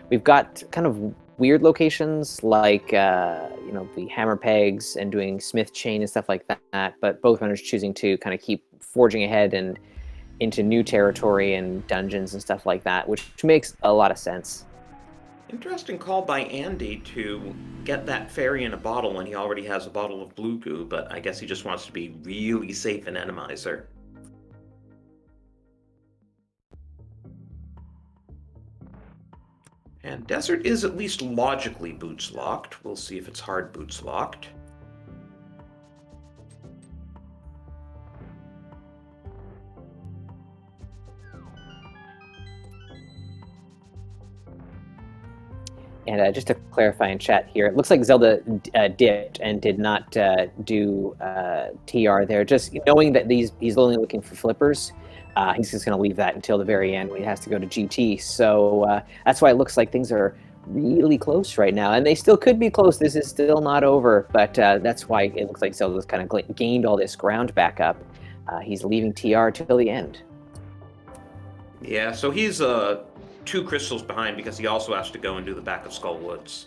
we've got kind of weird locations like the hammer pegs and doing smith chain and stuff like that. But both runners choosing to kind of keep forging ahead and into new territory and dungeons and stuff like that, which makes a lot of sense. Interesting call by Andy to get that fairy in a bottle when he already has a bottle of blue goo, but I guess he just wants to be really safe in Enemizer. And Desert is at least logically boots locked. We'll see if it's hard boots locked. And just to clarify in chat here, it looks like Zelda dipped and did not do TR there. Just knowing that he's only looking for flippers, he's just going to leave that until the very end when he has to go to GT. So that's why it looks like things are really close right now. And they still could be close. This is still not over. But that's why it looks like Zelda's kind of gained all this ground back up. He's leaving TR till the end. Yeah, so he's 2 crystals behind because he also has to go and do the back of Skull Woods.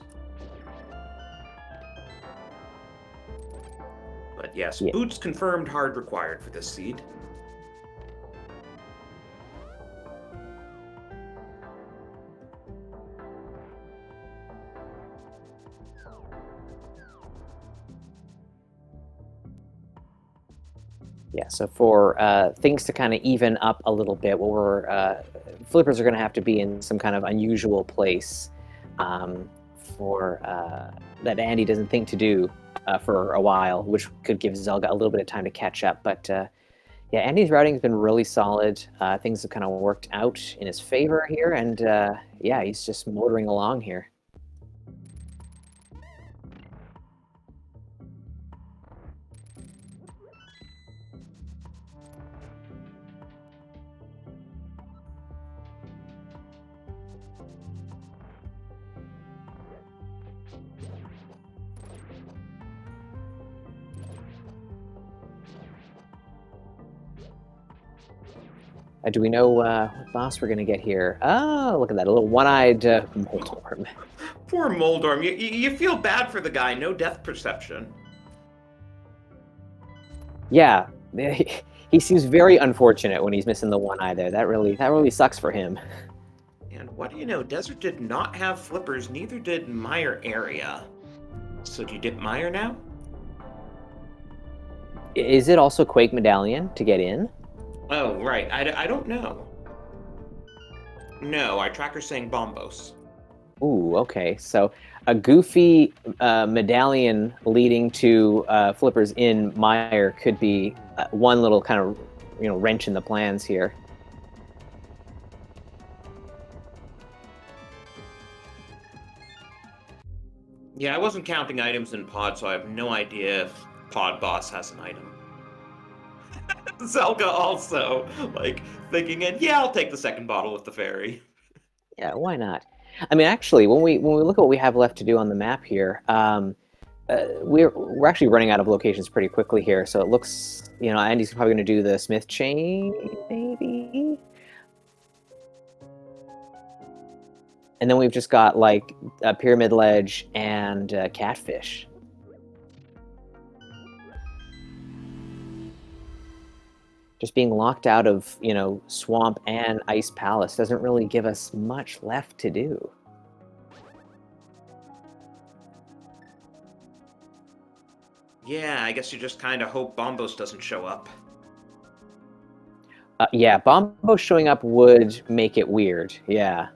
But yes, Yeah. boots confirmed, hard required for this seed. Yeah, so for things to kind of even up a little bit, flippers are going to have to be in some kind of unusual place for that Andy doesn't think to do for a while, which could give Zelga a little bit of time to catch up. But yeah, Andy's routing has been really solid. Things have kind of worked out in his favor here, and yeah, he's just motoring along here. Do we know what boss we're going to get here? Oh, look at that, a little one-eyed Moldorm. Poor Moldorm. You feel bad for the guy. No depth perception. Yeah, he seems very unfortunate when he's missing the one eye there. That really sucks for him. And what do you know? Desert did not have flippers, neither did Meyer area. So do you dip Meyer now? Is it also Quake Medallion to get in? Oh, right. I don't know. No, our tracker's saying Bombos. Ooh, okay. So a goofy medallion leading to flippers in Meyer could be one little kind of wrench in the plans here. Yeah, I wasn't counting items in pod, so I have no idea if pod boss has an item. Zelga also, thinking in, yeah, I'll take the second bottle with the fairy. Yeah, why not? I mean, actually, when we look at what we have left to do on the map here, we're actually running out of locations pretty quickly here. So it looks, Andy's probably going to do the Smith chain, maybe. And then we've just got like a pyramid ledge and catfish. Just being locked out of, swamp and ice palace doesn't really give us much left to do. Yeah, I guess you just kind of hope Bombos doesn't show up. Yeah, Bombo showing up would make it weird. Yeah.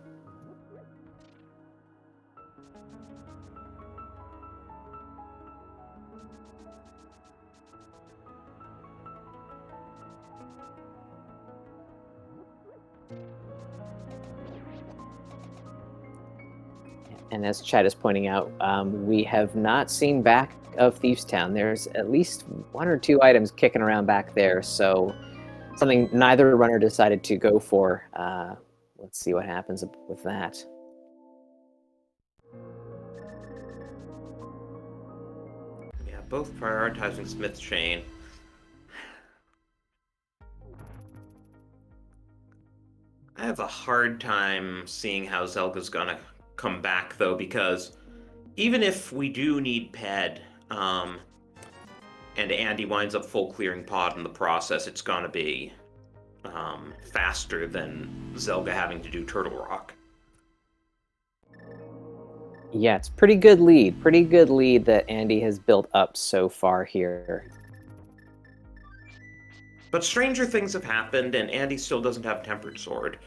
And as Chad is pointing out, we have not seen back of Thieves Town. There's at least 1 or 2 items kicking around back there, so something neither runner decided to go for. Let's see what happens with that. Yeah, both prioritizing Smith's Chain. I have a hard time seeing how Zelga's gonna come back, though, because even if we do need Ped, and Andy winds up full clearing pod in the process, it's gonna be faster than Zelga having to do Turtle Rock. Yeah, it's pretty good lead. Pretty good lead that Andy has built up so far here. But stranger things have happened, and Andy still doesn't have Tempered Sword.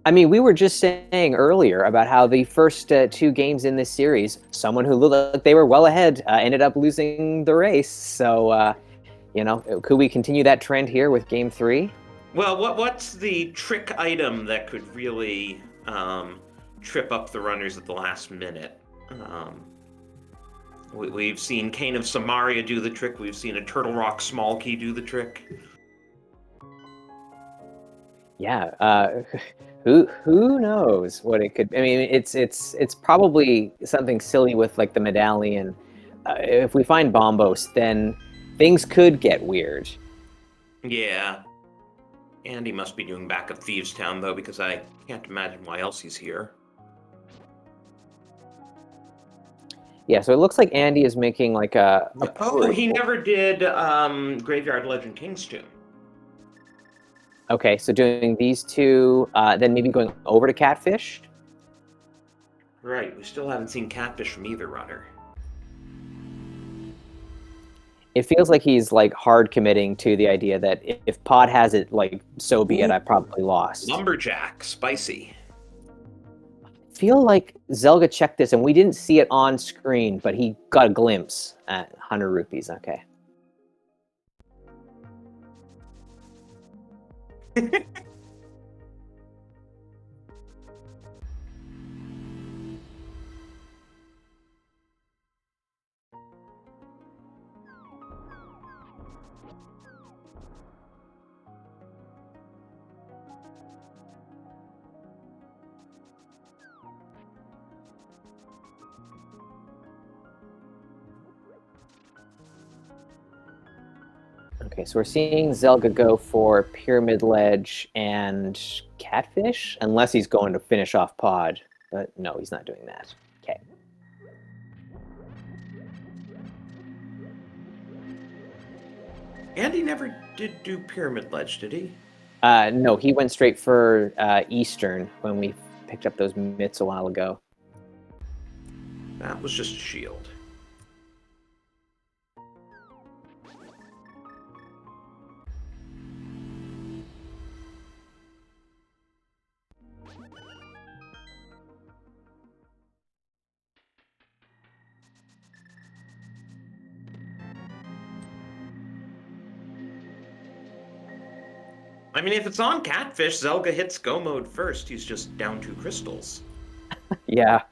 I mean, we were just saying earlier about how the first 2 games in this series, someone who looked like they were well ahead ended up losing the race. So, you know, could we continue that trend here with Game 3? Well, what's the trick item that could really trip up the runners at the last minute? We've seen Kane of Samaria do the trick. We've seen a Turtle Rock Small Key do the trick. Yeah, who knows what it could? I mean, it's probably something silly with like the medallion. If we find Bombos, then things could get weird. Yeah. Andy must be doing back of Thieves Town, though, because I can't imagine why else he's here. Yeah, so it looks like Andy is making like a Oh, he never did Graveyard Legend King's Tomb. Okay, so doing these 2, then maybe going over to Catfish? Right, we still haven't seen Catfish from either runner. It feels like he's like hard committing to the idea that if Pod has it, like, so be it, I probably lost. Lumberjack, spicy. Feel like Zelga checked this and we didn't see it on screen, but he got a glimpse at 100 rupees. Okay. Okay, so we're seeing Zelga go for Pyramid Ledge and Catfish, unless he's going to finish off Pod. But no, he's not doing that. Okay. Andy never did do Pyramid Ledge, did he? No, he went straight for Eastern when we picked up those mitts a while ago. That was just a shield. I mean, if it's on Catfish, Zelga hits go mode first. He's just down 2 crystals. Yeah.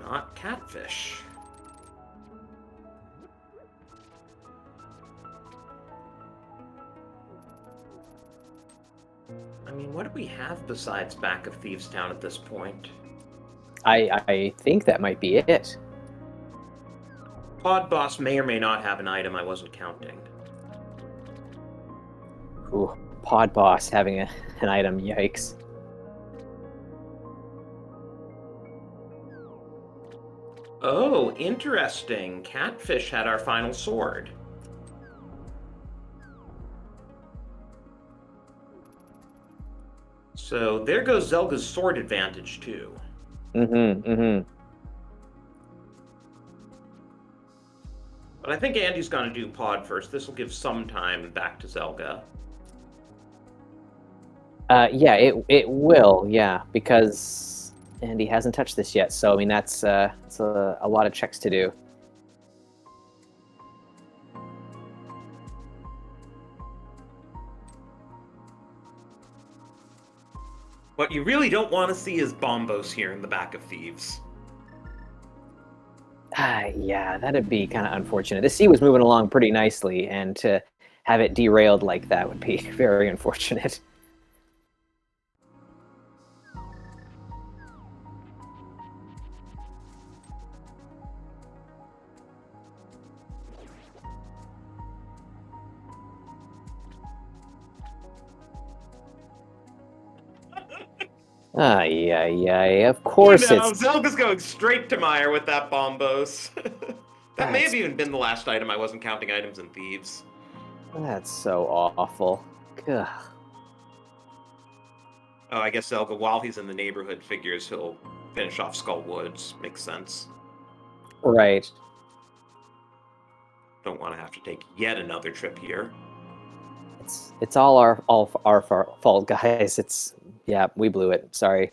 Not Catfish. I mean, what do we have besides back of Thieves Town at this point? I think that might be it. Pod Boss may or may not have an item I wasn't counting. Ooh, Pod Boss having an item, yikes. Oh, interesting. Catfish had our final sword. So there goes Zelga's sword advantage, too. Mm-hmm, mm-hmm. But I think Andy's going to do pod first. This will give some time back to Zelga. Yeah, it will, yeah, because Andy hasn't touched this yet. So I mean, that's a lot of checks to do. What you really don't want to see is Bombos here in the back of Thieves. Yeah, that'd be kind of unfortunate. The sea was moving along pretty nicely, and to have it derailed like that would be very unfortunate. Yeah. Of course it's. Zelga's going straight to Meyer with that Bombos. That may have That's even been the last item. I wasn't counting items in Thieves. that's so awful. Ugh. Oh, I guess Zelga, while he's in the neighborhood, figures he'll finish off Skull Woods. Makes sense. Right. Don't want to have to take yet another trip here. It's all our fault, guys. Yeah, we blew it. Sorry.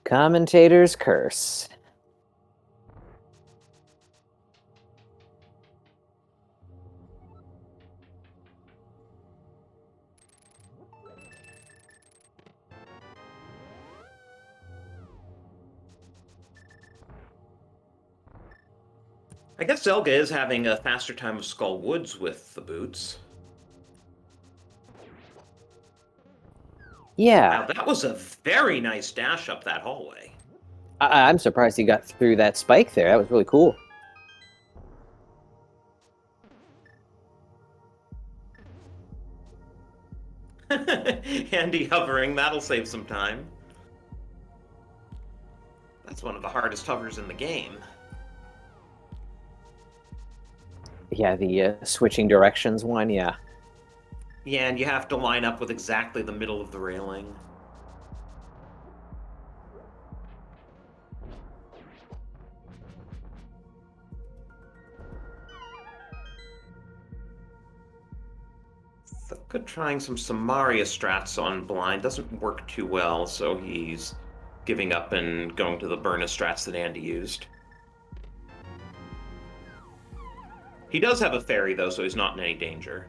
Commentator's curse. I guess Zelga is having a faster time of Skull Woods with the boots. Yeah. Now, that was a very nice dash up that hallway. I'm surprised he got through that spike there. That was really cool. Andy hovering, that'll save some time. That's one of the hardest hovers in the game. Yeah, the switching directions one, yeah. Yeah, and you have to line up with exactly the middle of the railing. Good trying some Samaria strats on blind. Doesn't work too well, so he's giving up and going to the Burna strats that Andy used. He does have a fairy, though, so he's not in any danger.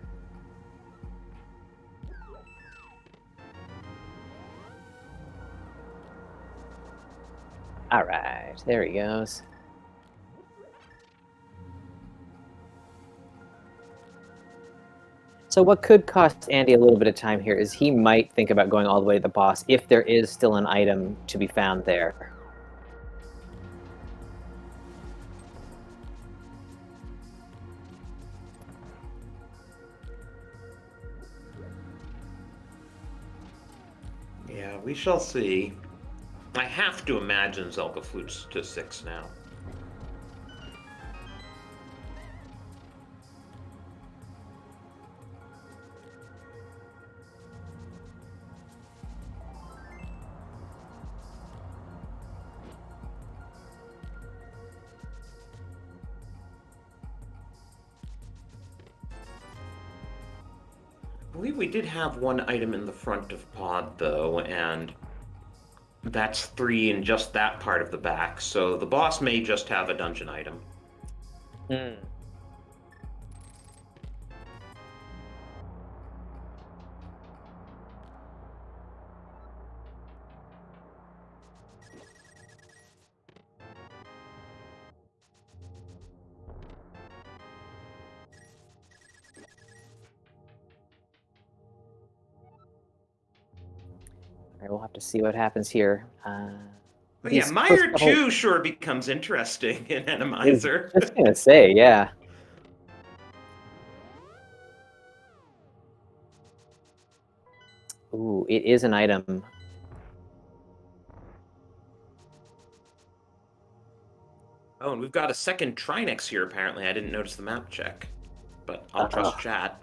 All right, there he goes. So what could cost Andy a little bit of time here is he might think about going all the way to the boss if there is still an item to be found there. Yeah, we shall see. I have to imagine Zelka flutes to 6 now. I believe we did have one item in the front of pod, though, and that's 3 in just that part of the back, so the boss may just have a dungeon item. Hmm. All right, we'll have to see what happens here. But yeah, Meyer 2 sure becomes interesting in Randomizer. Just gonna say, yeah. Ooh, it is an item. Oh, and we've got a second Trinex here, apparently. I didn't notice the map check, but I'll trust chat.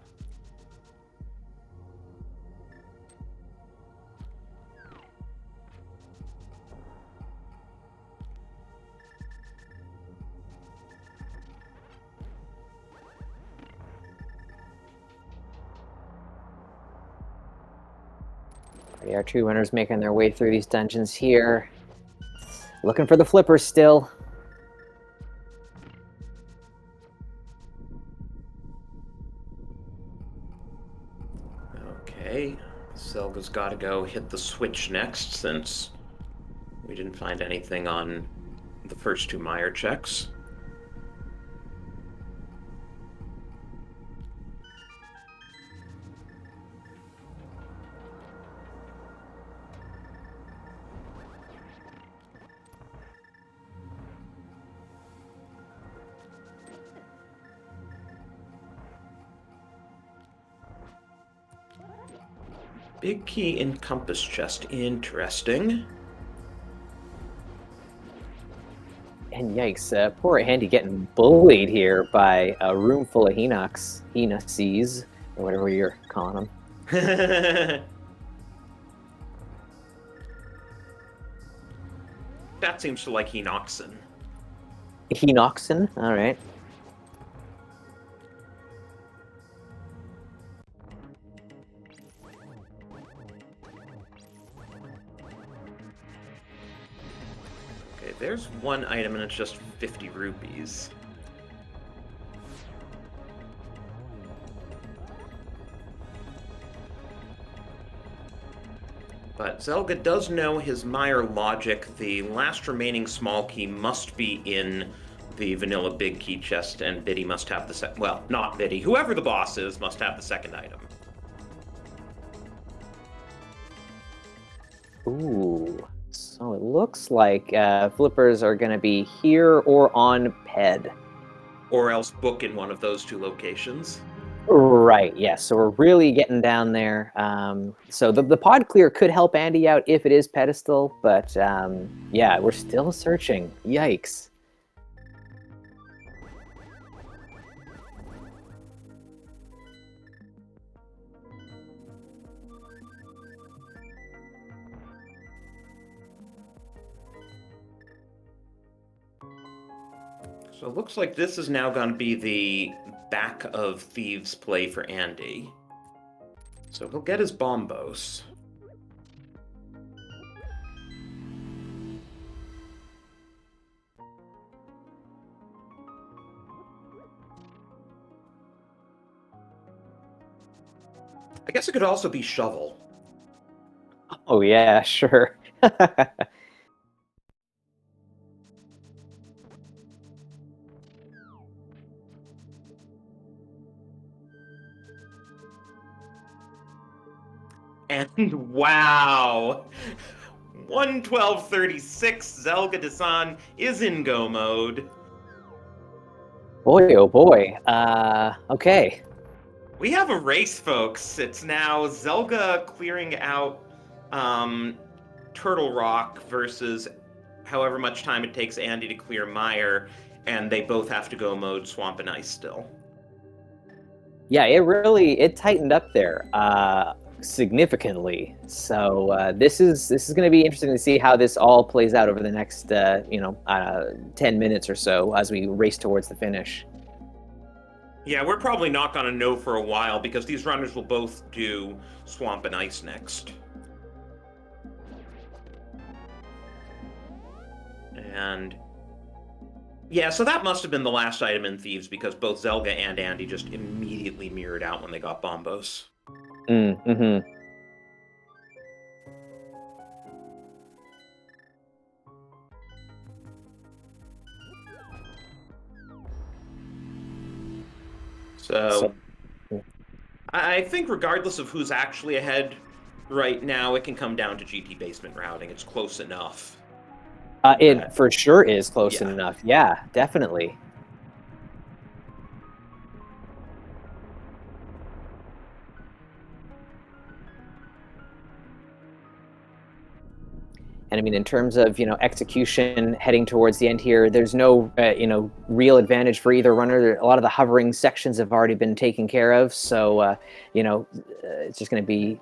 Our two runners making their way through these dungeons here. Looking for the flippers still. Okay, Zelga's got to go hit the switch next since we didn't find anything on the first two Meyer checks. Big key in compass chest. Interesting. And yikes, poor Andy getting bullied here by a room full of Henoxes, or whatever you're calling them. That seems to like Henoxin. Henoxin? All right. Okay, there's one item and it's just 50 rupees. But Zelga does know his Meyer logic. The last remaining small key must be in the vanilla big key chest, and Biddy must have the well, not Biddy. Whoever the boss is must have the second item. Ooh. So it looks like flippers are going to be here or on PED. Or else book in one of those two locations. Right, yes. Yeah. So we're really getting down there. So the pod clear could help Andy out if it is pedestal, but yeah, we're still searching. Yikes. So it looks like this is now going to be the back of Thieves play for Andy. So he'll get his bombos. I guess it could also be shovel. Oh yeah, sure. And wow! 112.36, Zelga Dasan is in go mode. Boy, oh boy. Okay. We have a race, folks. It's now Zelga clearing out Turtle Rock versus however much time it takes Andy to clear Meyer, and they both have to go mode Swamp and Ice still. Yeah, it tightened up there significantly. So this is going to be interesting to see how this all plays out over the next 10 minutes or so as we race towards the finish. Yeah, we're probably not going to know for a while because these runners will both do Swamp and Ice next. And yeah, so that must have been the last item in Thieves because both Zelga and Andy just immediately mirrored out when they got bombos. Mm-hmm. So I think regardless of who's actually ahead right now, it can come down to GT basement routing. It's close enough. It for sure is close enough. Yeah, definitely. And I mean, in terms of, execution heading towards the end here, there's no, real advantage for either runner. A lot of the hovering sections have already been taken care of. So, it's just going to be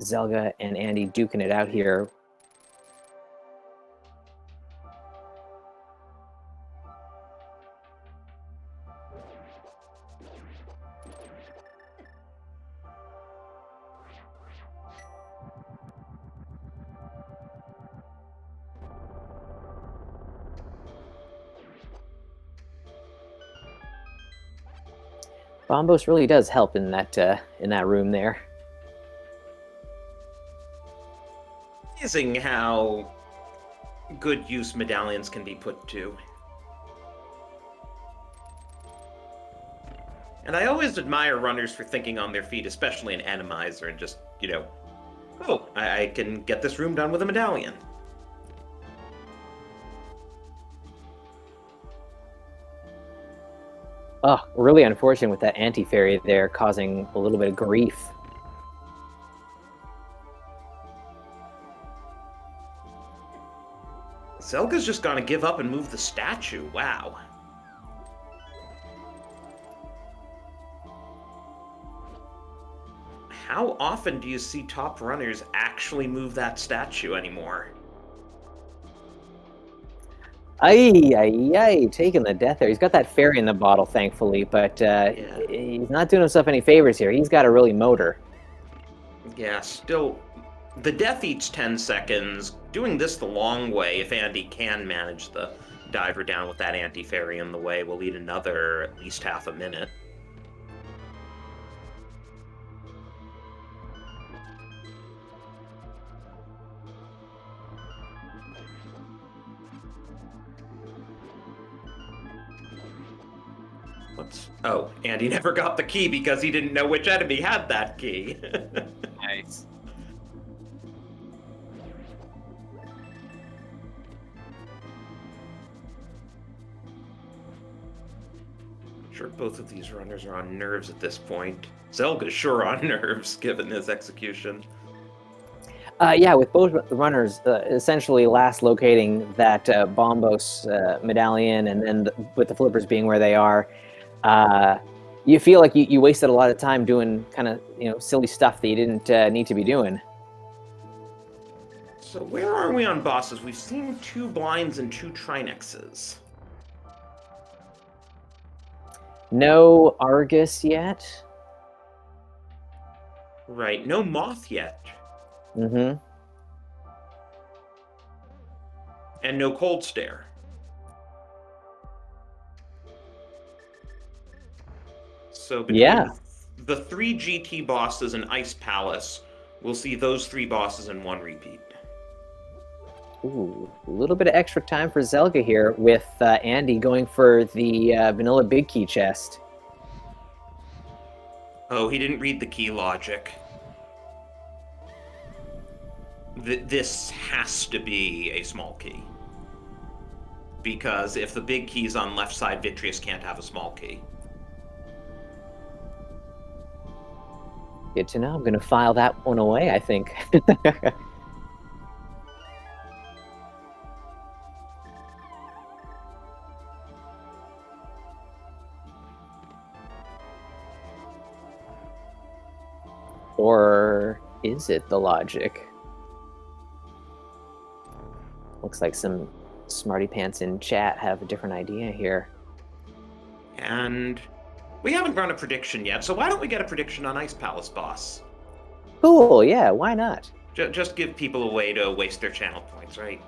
Zelga and Andy duking it out here. Bombos really does help in that room there. Amazing how good use medallions can be put to. And I always admire runners for thinking on their feet, especially in Randomizer, and just, oh, I can get this room done with a medallion. Oh, really unfortunate with that anti-fairy there causing a little bit of grief. Zelga's just gonna give up and move the statue. Wow. How often do you see top runners actually move that statue anymore? Ay, taking the death there. He's got that fairy in the bottle, thankfully, but he's not doing himself any favors here. He's got to really motor. Yeah, still, the death eats 10 seconds. Doing this the long way, if Andy can manage the diver down with that anti-fairy in the way, will eat another at least half a minute. Oh, Andy never got the key because he didn't know which enemy had that key. Nice. Sure, both of these runners are on nerves at this point. Zelga's sure on nerves, given his execution. Yeah, with both runners essentially last locating that Bombos medallion, and then with the flippers being where they are, you feel like you wasted a lot of time doing kind of silly stuff that you didn't need to be doing. So where are we on bosses? We've seen 2 blinds and 2 Trinexes. No Argus yet. Right, no Moth yet. Mm-hmm. And no Cold Stare. So between the 3 GT bosses and Ice Palace, we'll see those 3 bosses in 1 repeat. Ooh, a little bit of extra time for Zelga here with Andy going for the vanilla big key chest. Oh, he didn't read the key logic. This has to be a small key. Because if the big key's on left side, Vitreous can't have a small key. Good to know. I'm going to file that one away, I think. Or is it the logic? Looks like some smarty pants in chat have a different idea here. And we haven't run a prediction yet, so why don't we get a prediction on Ice Palace boss? Cool, yeah, why not? Just give people a way to waste their channel points, right?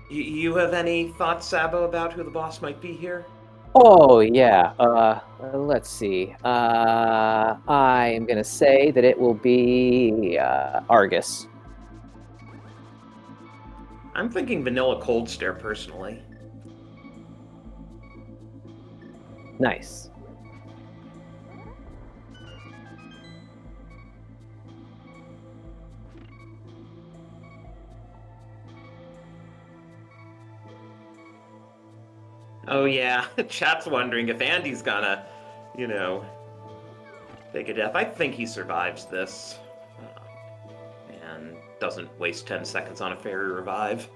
You have any thoughts, Sabo, about who the boss might be here? Oh, yeah. Let's see. I am going to say that it will be Argus. I'm thinking Vanilla Cold Stare, personally. Nice. Oh yeah, chat's wondering if Andy's gonna, you know, take a death. I think he survives this, and doesn't waste 10 seconds on a fairy revive.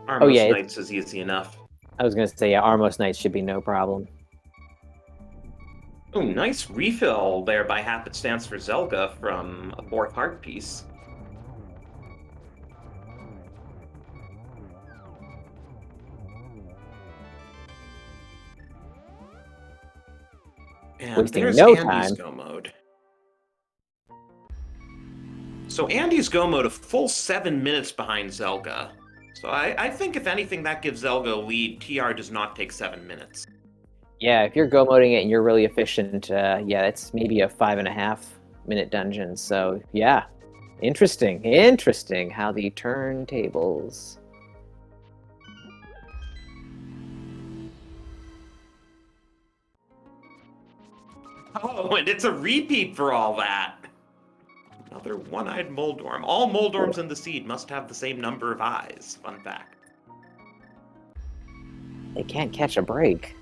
Oh Armos yeah, Knights is easy enough. I was gonna say yeah, Armos Knights should be no problem. Oh, nice refill there by happenstance for Zelga from a fourth heart piece. And Wasting there's no Andy's time. go mode. So Andy's go mode a full 7 minutes behind Zelga. So I think if anything, that gives Zelga a lead. TR does not take 7 minutes. Yeah, if you're go moding it and you're really efficient, yeah, it's maybe a 5.5 minute dungeon. So yeah, interesting how the turntables. Oh, and it's a repeat for all that. Another one-eyed Moldorm. All Moldorms in the seed must have the same number of eyes. Fun fact. They can't catch a break.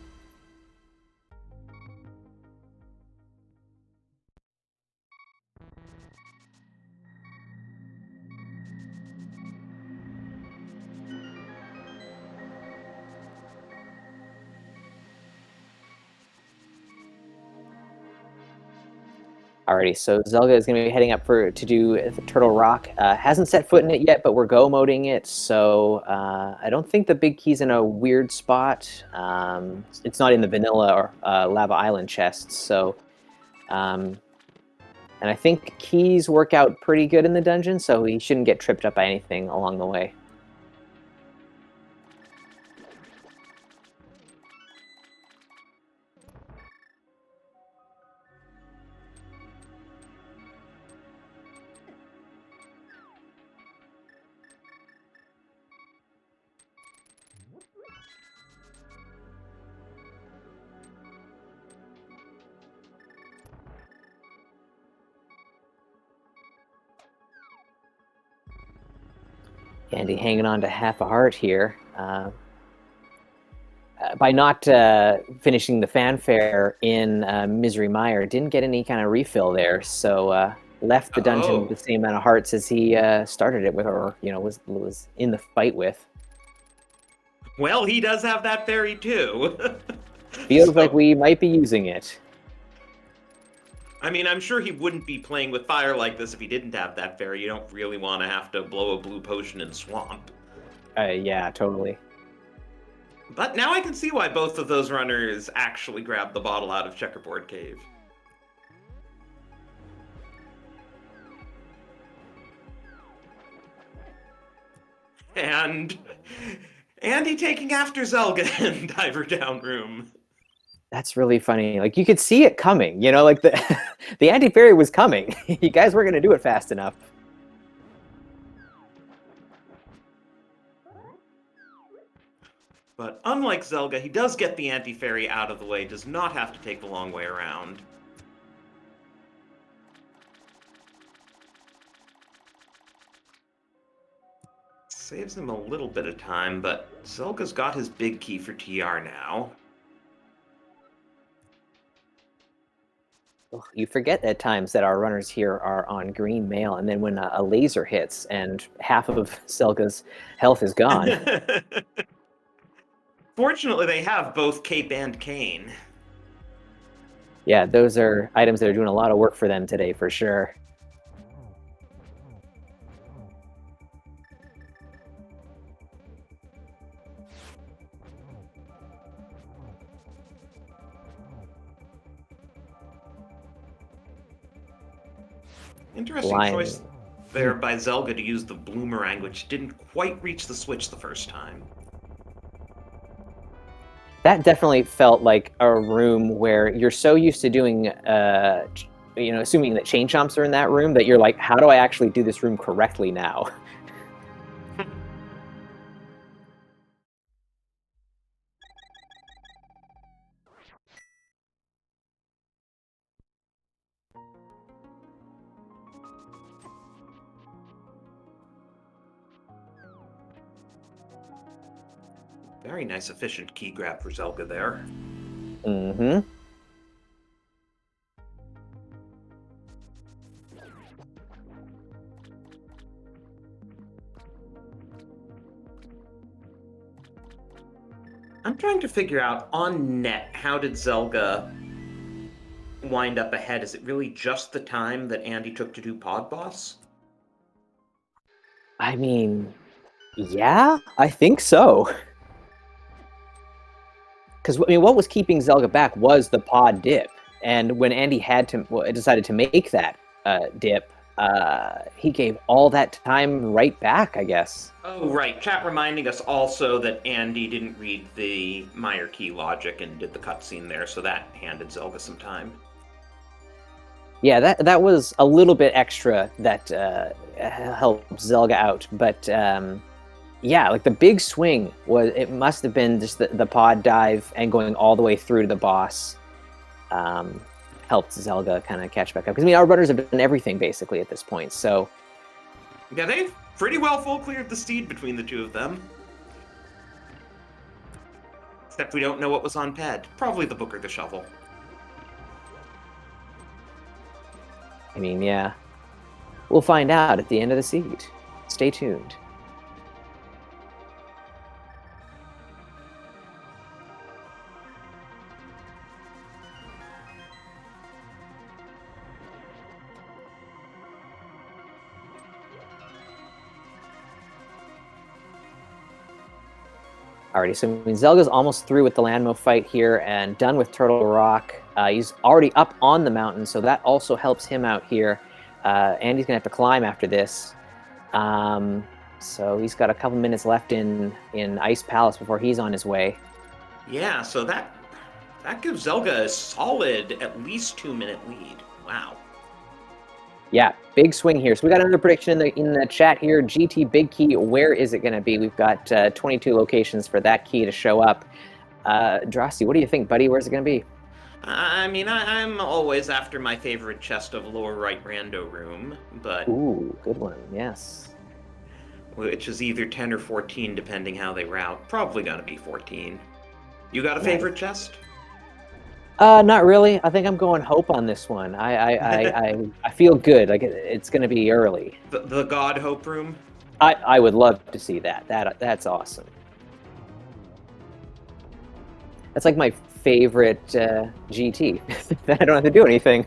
Alrighty, so Zelga is going to be heading up to do the Turtle Rock. Hasn't set foot in it yet, but we're go moding it, so I don't think the big key's in a weird spot. It's not in the vanilla or Lava Island chests, so and I think keys work out pretty good in the dungeon, so he shouldn't get tripped up by anything along the way. Andy hanging on to half a heart here. By not finishing the fanfare in Misery Mire, didn't get any kind of refill there, so left the dungeon with the same amount of hearts as he started it with, or was in the fight with. Well, he does have that fairy too. Feels like we might be using it. I mean, I'm sure he wouldn't be playing with fire like this if he didn't have that fairy. You don't really want to have to blow a blue potion in Swamp. Yeah, totally. But now I can see why both of those runners actually grabbed the bottle out of Checkerboard Cave. And Andy taking after Zelga in Diver Down Room. That's really funny. Like, you could see it coming, like the the anti-fairy was coming. You guys weren't going to do it fast enough. But unlike Zelga, he does get the anti-fairy out of the way, does not have to take the long way around. Saves him a little bit of time, but Zelga's got his big key for TR now. You forget at times that our runners here are on green mail, and then when a laser hits and half of Selga's health is gone. Fortunately, they have both Cape and Cane. Yeah, those are items that are doing a lot of work for them today, for sure. Interesting choice there by Zelga to use the Bloomerang, which didn't quite reach the switch the first time. That definitely felt like a room where you're so used to doing, assuming that chain chomps are in that room, that you're like, how do I actually do this room correctly now? Very nice, efficient key grab for Zelga there. Mm-hmm. I'm trying to figure out, on net, how did Zelga wind up ahead? Is it really just the time that Andy took to do Pod Boss? I mean, yeah, I think so. Because I mean, what was keeping Zelga back was the pod dip, and when Andy decided to make that dip, he gave all that time right back, I guess. Oh, right. Chat reminding us also that Andy didn't read the Meyer key logic and did the cutscene there, so that handed Zelga some time. Yeah, that was a little bit extra that helped Zelga out, but yeah, like the big swing it must have been just the pod dive and going all the way through to the boss. Helped Zelga kind of catch back up. Because I mean, our runners have done everything basically at this point. So yeah, they've pretty well full cleared the steed between the two of them. Except we don't know what was on Ped. Probably the book or the shovel. I mean, yeah, we'll find out at the end of the seed. Stay tuned. Alrighty, so I mean, Zelga's almost through with the Landmo fight here and done with Turtle Rock. He's already up on the mountain, so that also helps him out here. Andy's gonna have to climb after this. So he's got a couple minutes left in Ice Palace before he's on his way. Yeah, so that gives Zelga a solid at least 2-minute lead. Wow. Yeah, big swing here. So we got another prediction in the chat here. GT Big Key, where is it going to be? We've got 22 locations for that key to show up. Drosty, what do you think, buddy? Where's it going to be? I mean, I'm always after my favorite chest of lower right rando room, but... Ooh, good one, yes. Which is either 10 or 14, depending how they route. Probably gonna be 14. You got a favorite chest? Not really. I think I'm going Hope on this one. I feel good. Like it's going to be early. The God Hope room? I would love to see that. That's awesome. That's like my favorite GT. I don't have to do anything.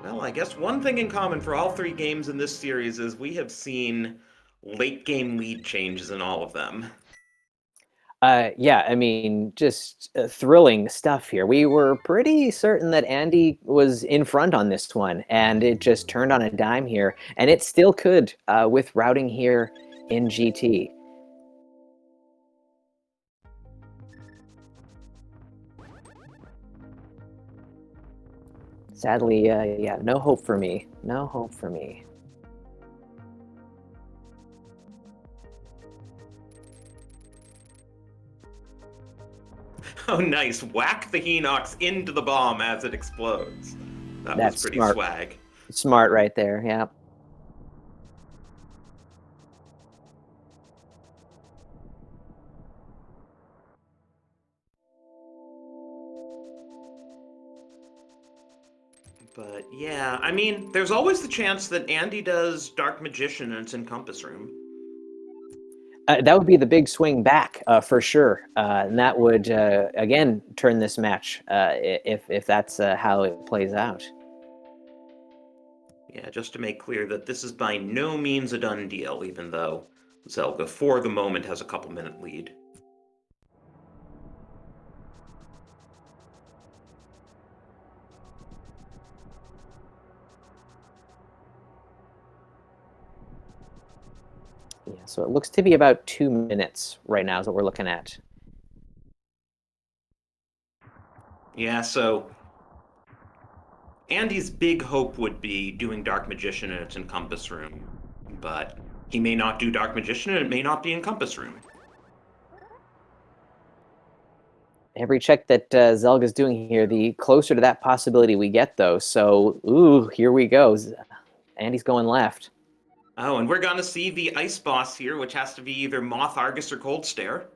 Well, I guess one thing in common for all 3 games in this series is we have seen late game lead changes in all of them. Yeah, I mean, just thrilling stuff here. We were pretty certain that Andy was in front on this one, and it just turned on a dime here, and it still could with routing here in GT. Sadly, yeah, no hope for me. No hope for me. Oh, nice. Whack the Hinox into the bomb as it explodes. That's was pretty smart. swag. Smart right there, yeah. But yeah, I mean, there's always the chance that Andy does Dark Magician and it's in Compass Room. That would be the big swing back for sure, and that would again turn this match if that's how it plays out. Yeah, just to make clear that this is by no means a done deal, even though Zelga for the moment has a couple-minute lead. Yeah, so it looks to be about 2 minutes right now is what we're looking at. Yeah, so Andy's big hope would be doing Dark Magician and it's in Compass Room, but he may not do Dark Magician and it may not be in Compass Room. every check that Zelga's doing here, the closer to that possibility we get, though. So, ooh, here we go. Andy's going left. Oh, and we're gonna see the ice boss here, which has to be either Moth Argus or Cold Stare.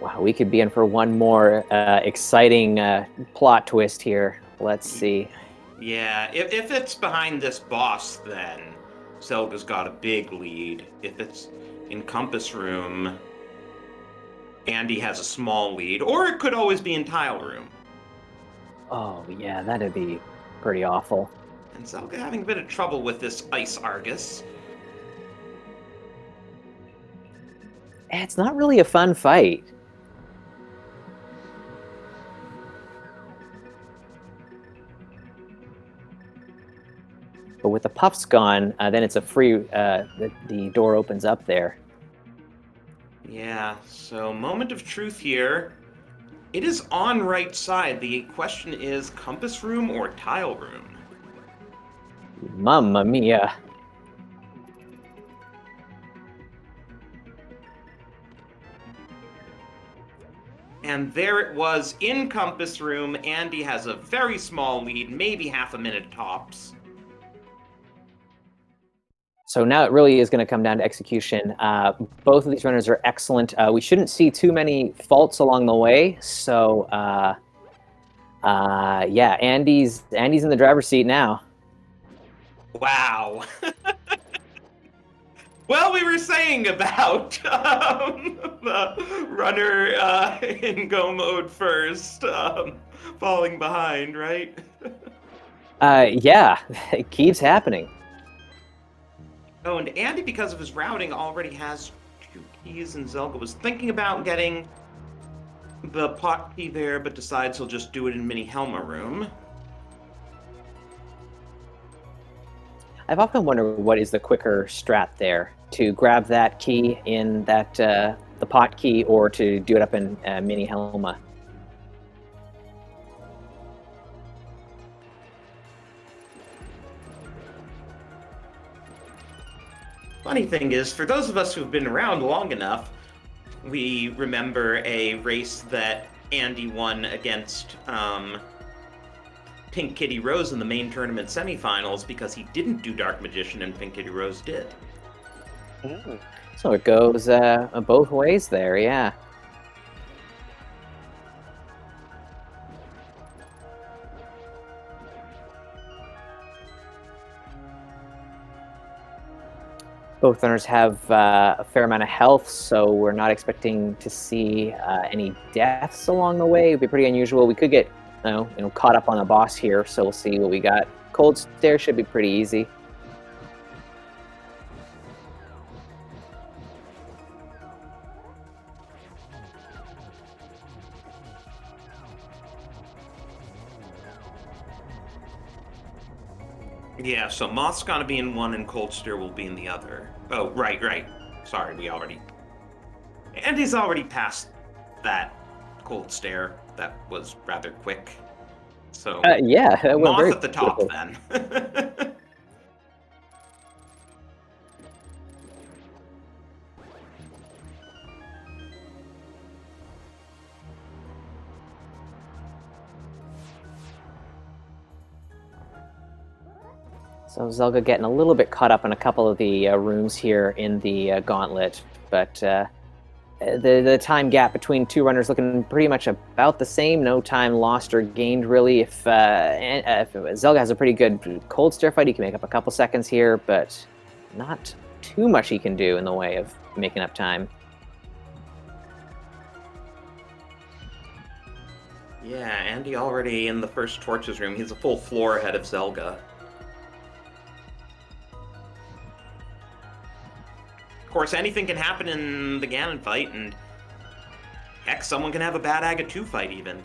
Wow, we could be in for one more exciting plot twist here. Let's see. Yeah, if it's behind this boss, then Zelga's got a big lead. If it's in Compass Room, Andy has a small lead. Or it could always be in Tile Room. Oh, yeah, that'd be pretty awful. And Zelga having a bit of trouble with this Ice Argus. It's not really a fun fight. But with the puffs gone, then it's a free, the door opens up there. Yeah, so moment of truth here. It is on right side. The question is Compass Room or Tile Room? Mamma mia. And there it was in Compass Room. Andy has a very small lead, maybe half a minute tops. So now it really is going to come down to execution. Both of these runners are excellent. We shouldn't see too many faults along the way. So, yeah, Andy's in the driver's seat now. Wow. Well, we were saying about the runner in go mode first, falling behind, right? Yeah, it keeps happening. Oh, and Andy, because of his routing, already has 2 keys, and Zelga was thinking about getting the pot key there, but decides he'll just do it in Mini Helma Room. I've often wondered what is the quicker strat there, to grab that key in that the pot key, or to do it up in Mini Helma. Funny thing is, for those of us who've been around long enough, we remember a race that Andy won against Pink Kitty Rose in the main tournament semifinals because he didn't do Dark Magician and Pink Kitty Rose did. So it goes both ways there, yeah. Both runners have a fair amount of health, so we're not expecting to see any deaths along the way. It would be pretty unusual. We could get caught up on a boss here, so we'll see what we got. Cold Stare should be pretty easy. Yeah, so Moth's gonna be in one and Cold Stare will be in the other. Oh, right. Sorry, Andy's already passed that Cold Stare. That was rather quick. So yeah, it went Moth very at the top quickly. then. So Zelga getting a little bit caught up in a couple of the rooms here in the gauntlet, but the time gap between two runners looking pretty much about the same. No time lost or gained, really. If Zelga has a pretty good Cold Stare fight, he can make up a couple seconds here, but not too much he can do in the way of making up time. Yeah, Andy already in the first Torches room. He's a full floor ahead of Zelga. Of course, anything can happen in the Ganon fight, and heck, someone can have a bad Aga 2 fight even.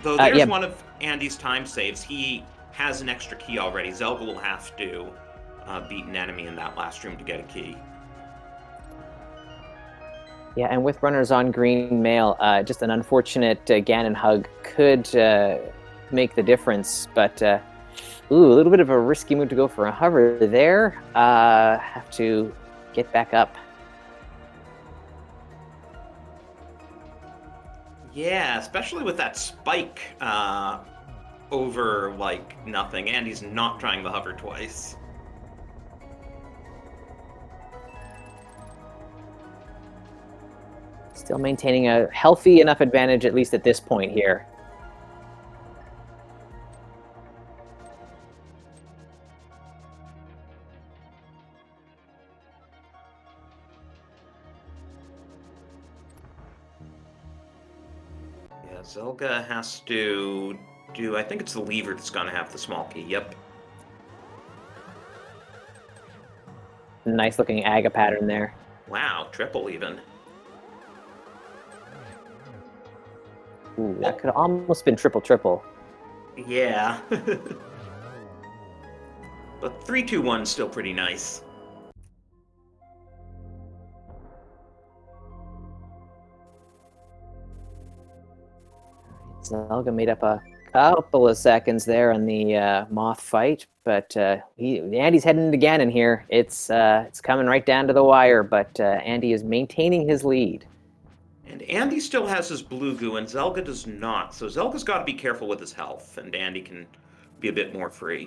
Though there's yeah. one of Andy's time saves. He has an extra key already. Zelga will have to beat an enemy in that last room to get a key. Yeah, and with runners on green mail, just an unfortunate Ganon hug could make the difference. But ooh, a little bit of a risky move to go for a hover there. Have to get back up. Yeah, especially with that spike over like nothing, and he's not trying the hover twice. Still maintaining a healthy enough advantage, at least at this point here. Yeah, Zelga has to do, I think it's the lever that's going to have the small key. Yep. Nice looking Aga pattern there. Wow, triple even. Ooh, that could almost been triple. Yeah. But 3-2-1 is still pretty nice. Zelga made up a couple of seconds there on the moth fight, but Andy's heading into Ganon here. It's coming right down to the wire, but Andy is maintaining his lead. And Andy still has his blue goo, and Zelga does not. So Zelga's got to be careful with his health, and Andy can be a bit more free.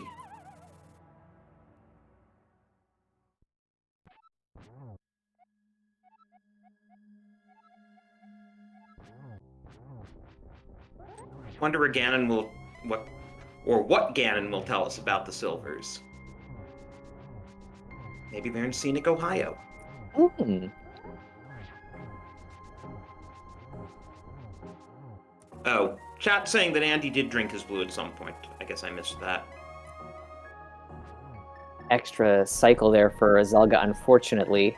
Wonder where Ganon will what Ganon will tell us about the silvers. Maybe they're in scenic Ohio. Mm. Oh, chat saying that Andy did drink his blue at some point. I guess I missed that. Extra cycle there for Zelga, unfortunately.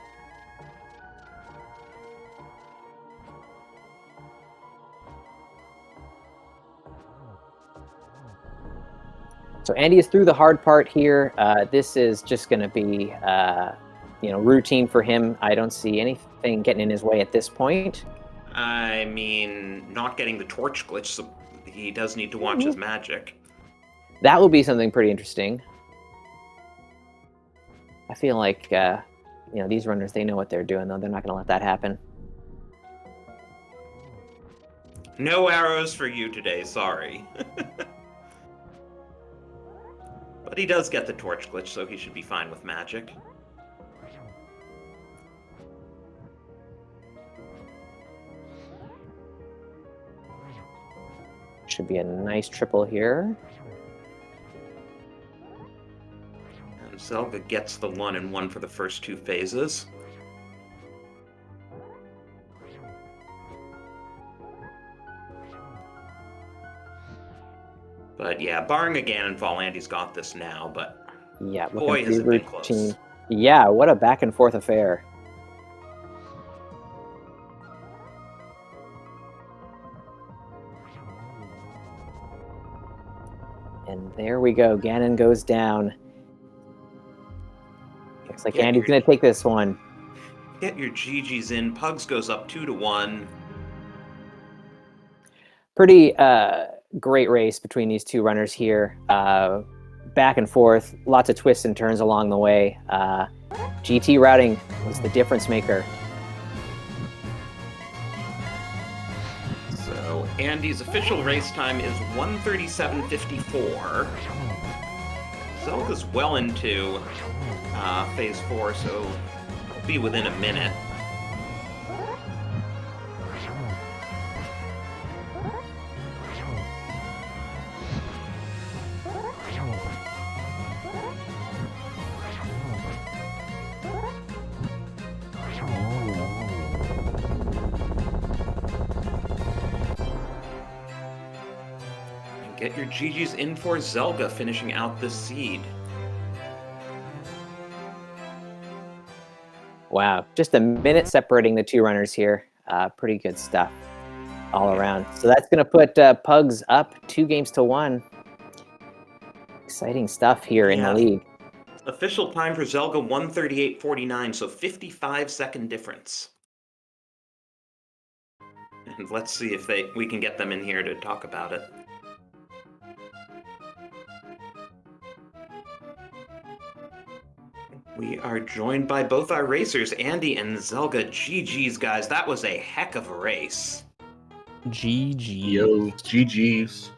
So Andy is through the hard part here. This is just going to be, routine for him. I don't see anything getting in his way at this point. I mean, not getting the torch glitch, so he does need to watch his magic. That will be something pretty interesting. I feel like, these runners, they know what they're doing, though. They're not going to let that happen. No arrows for you today, sorry. But he does get the torch glitch, so he should be fine with magic. Should be a nice triple here. And Zelga gets the 1-1 for the first two phases. But yeah, barring a Ganon fall, Andy's got this now, but yeah, boy, has it been close. Yeah, what a back and forth affair. And there we go. Ganon goes down. Looks like Andy's going to take this one. Get your GGs in. Pugs goes up 2-1. Pretty great race between these two runners here. Back and forth, lots of twists and turns along the way. GT routing was the difference maker. So Andy's official race time is 1:37:54. Zelga's well into phase 4, so it'll be within a minute. Get your GGs in for Zelga finishing out this seed. Wow, just a minute separating the two runners here. Pretty good stuff all around. So that's going to put Pugs up 2-1. Exciting stuff here in the league. Official time for Zelga 1:38:49, so 55-second difference. let's see if we can get them in here to talk about it. We are joined by both our racers, Andy and Zelga. GG's, guys. That was a heck of a race. GG. Yo, GG's.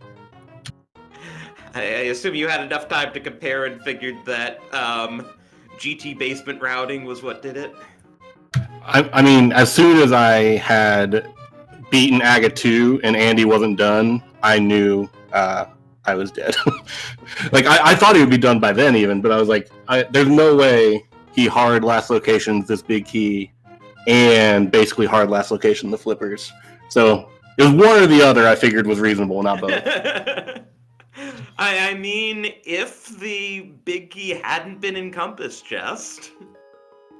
I assume you had enough time to compare and figured that GT basement routing was what did it? I mean, as soon as I had beaten Aga 2 and Andy wasn't done, I knew I was dead. Like, I thought he would be done by then even, but I was like, there's no way he hard last locations this big key and basically hard last location the flippers. So it was one or the other I figured was reasonable, not both. I mean, if the big key hadn't been in Compass Chest,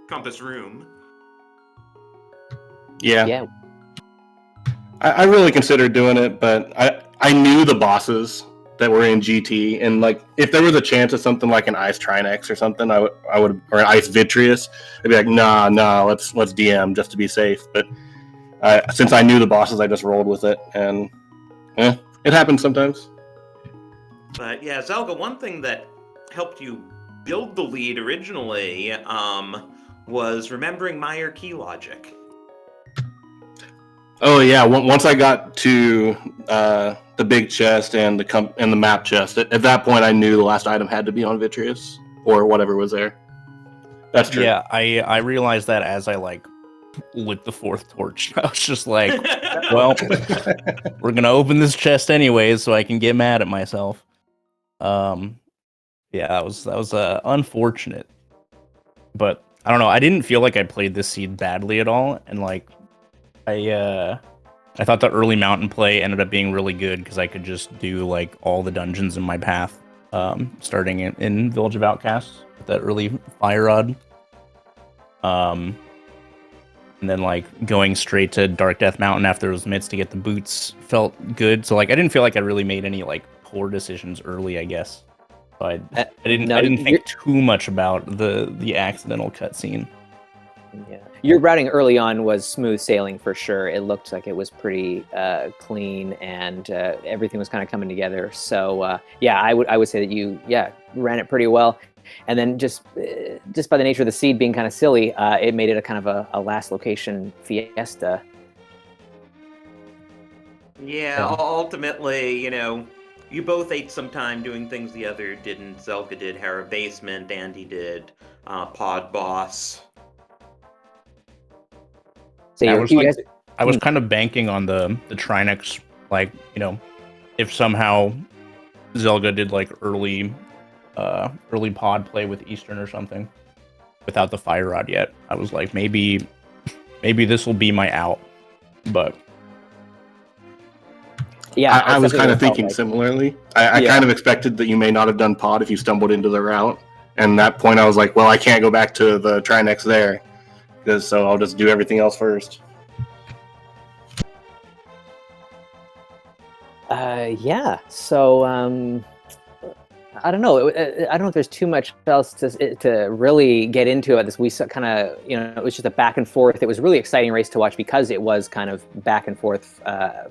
Compass Room. Yeah. I really considered doing it, but I knew the bosses that were in GT, and like if there was a chance of something like an Ice Trinex or something, I would or an Ice Vitreous, I'd be like, nah, let's DM just to be safe. But since I knew the bosses, I just rolled with it, and it happens sometimes. But yeah, Zelga, one thing that helped you build the lead originally was remembering Meyer key logic. Oh yeah, once I got to the big chest and the map chest, at that point I knew the last item had to be on Vitreous or whatever was there. That's true. Yeah, I realized that as I like lit the fourth torch. I was just like, well, we're gonna open this chest anyways, so I can get mad at myself. Yeah, that was unfortunate, but I don't know. I didn't feel like I played this seed badly at all, and like I thought the early mountain play ended up being really good because I could just do like all the dungeons in my path, starting in Village of Outcasts with that early fire rod, and then like going straight to Dark Death Mountain after those mitts to get the boots felt good. So like I didn't feel like I really made any like poor decisions early, I guess. So I didn't think too much about the accidental cutscene. Yeah, your routing early on was smooth sailing for sure. It looked like it was pretty clean, and everything was kind of coming together. So yeah, I would say that you ran it pretty well. And then just by the nature of the seed being kind of silly, it made it a kind of a last location fiesta. Yeah, ultimately, you both ate some time doing things the other didn't. Zelka did Hera Basement, Andy did Pod Boss. So I was kind of banking on the Trinex, like, if somehow Zelga did like early pod play with Eastern or something without the fire rod yet. I was like, maybe this will be my out, but yeah, I was kind of thinking similarly. I kind of expected that you may not have done pod if you stumbled into the route, and at that point I was like, well, I can't go back to the Trinex there, so I'll just do everything else first. Yeah. So I don't know. I don't know if there's too much else to really get into about this. We kind of, it was just a back and forth. It was a really exciting race to watch because it was kind of back and forth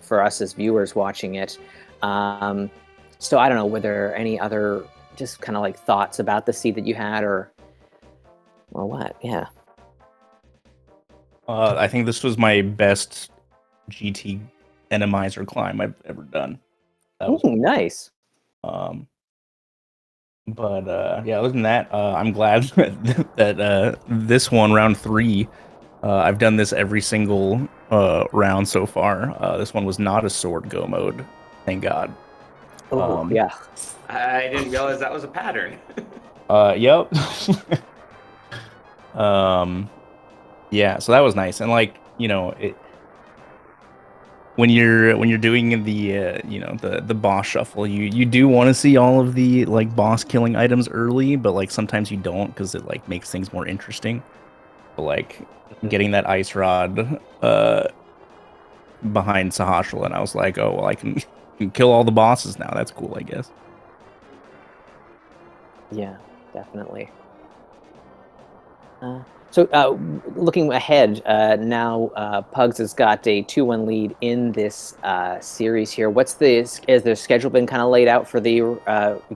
for us as viewers watching it. So I don't know, were there any other just kind of like thoughts about the seed that you had or what? Yeah. I think this was my best GT Randomizer climb I've ever done. Oh, nice. But yeah, other than that, I'm glad that this one, round 3, I've done this every single round so far. This one was not a sword go mode, thank God. Oh, yeah. I didn't realize that was a pattern. Yep. Yeah, so that was nice, and like when you're doing the boss shuffle, you do want to see all of the like boss killing items early, but like sometimes you don't because it like makes things more interesting. But like getting that ice rod behind Sahashala, and I was like, oh well, I can kill all the bosses now. That's cool, I guess. Yeah, definitely. So looking ahead, now Pugs has got a 2-1 lead in this series here. Has their schedule been kind of laid out for the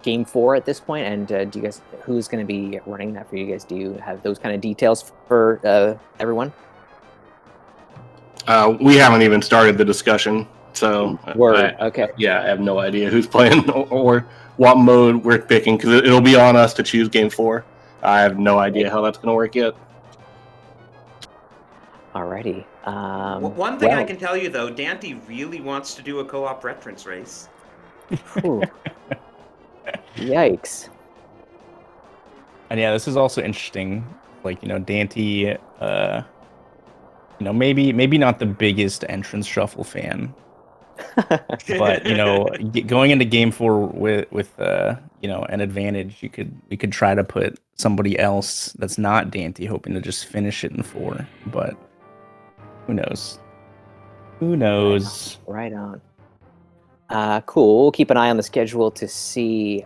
game 4 at this point? And do you guys, who's going to be running that for you guys? Do you have those kind of details for everyone? We haven't even started the discussion, so Word. Okay. Yeah, I have no idea who's playing or what mode we're picking because it'll be on us to choose game 4. I have no idea how that's going to work yet. Alrighty. One thing I can tell you though, Dante really wants to do a co-op reference race. Yikes. And yeah, this is also interesting. Like, Dante, maybe not the biggest entrance shuffle fan, but going into game 4 with an advantage, we could try to put somebody else that's not Dante, hoping to just finish it in 4. But who knows? Who knows? Right on. Cool. We'll keep an eye on the schedule to see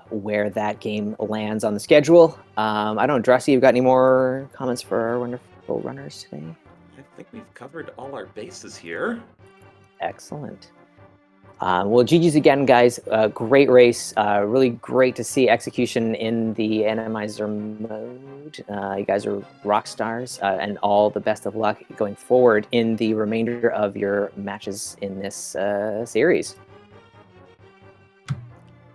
where that game lands on the schedule. I don't know, Dressy, you've got any more comments for our wonderful runners today? I think we've covered all our bases here. Excellent. Well, GG's again, guys. Great race. Really great to see execution in the Randomizer mode. You guys are rock stars, and all the best of luck going forward in the remainder of your matches in this series.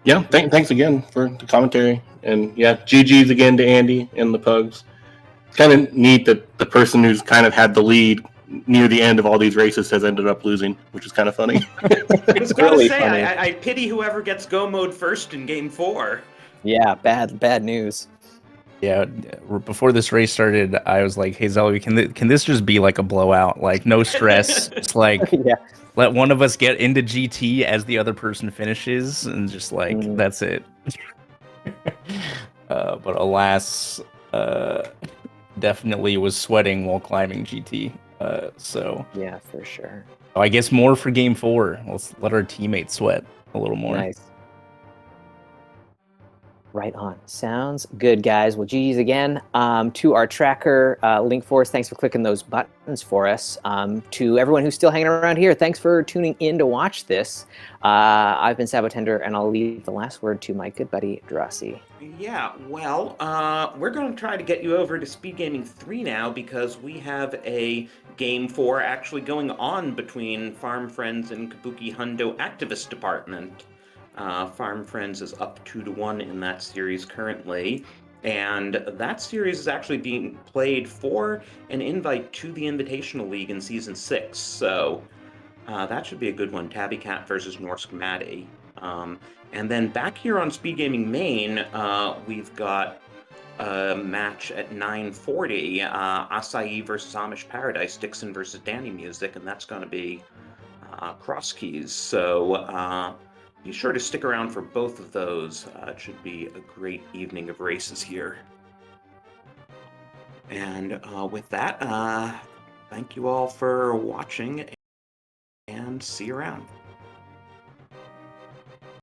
Yeah, thanks again for the commentary. And yeah, GG's again to Andy and the Pugs. It's kind of neat that the person who's kind of had the lead near the end of all these races has ended up losing, which is kind of funny. I was going really to say, funny. I pity whoever gets go mode first in game 4. Yeah, bad news. Yeah, before this race started, I was like, "Hey Zoe, can this just be like a blowout? Like no stress. It's like Yeah. let one of us get into GT as the other person finishes, and just like that's it." But alas, definitely was sweating while climbing GT. So yeah, for sure. I guess more for game 4. Let's let our teammates sweat a little more. Nice. Right on. Sounds good, guys. Well, GG's again. To our tracker, Link Force, thanks for clicking those buttons for us. To everyone who's still hanging around here, thanks for tuning in to watch this. I've been Sabotender, and I'll leave the last word to my good buddy, Drossi. Yeah, well, we're going to try to get you over to SpeedGaming 3 now because we have a Game 4 actually going on between Farm Friends and Kabuki Hundo Activist Department. Farm Friends is up 2-1 in that series currently, and that series is actually being played for an invite to the Invitational League in Season 6, so that should be a good one. Tabby Cat versus Norsk Maddie. And then back here on SpeedGaming Main, we've got a match at 9:40, Acai versus Amish Paradise, Dixon versus Danny Music, and that's going to be cross keys. So be sure to stick around for both of those. It should be a great evening of races here. And with that, thank you all for watching, and see you around.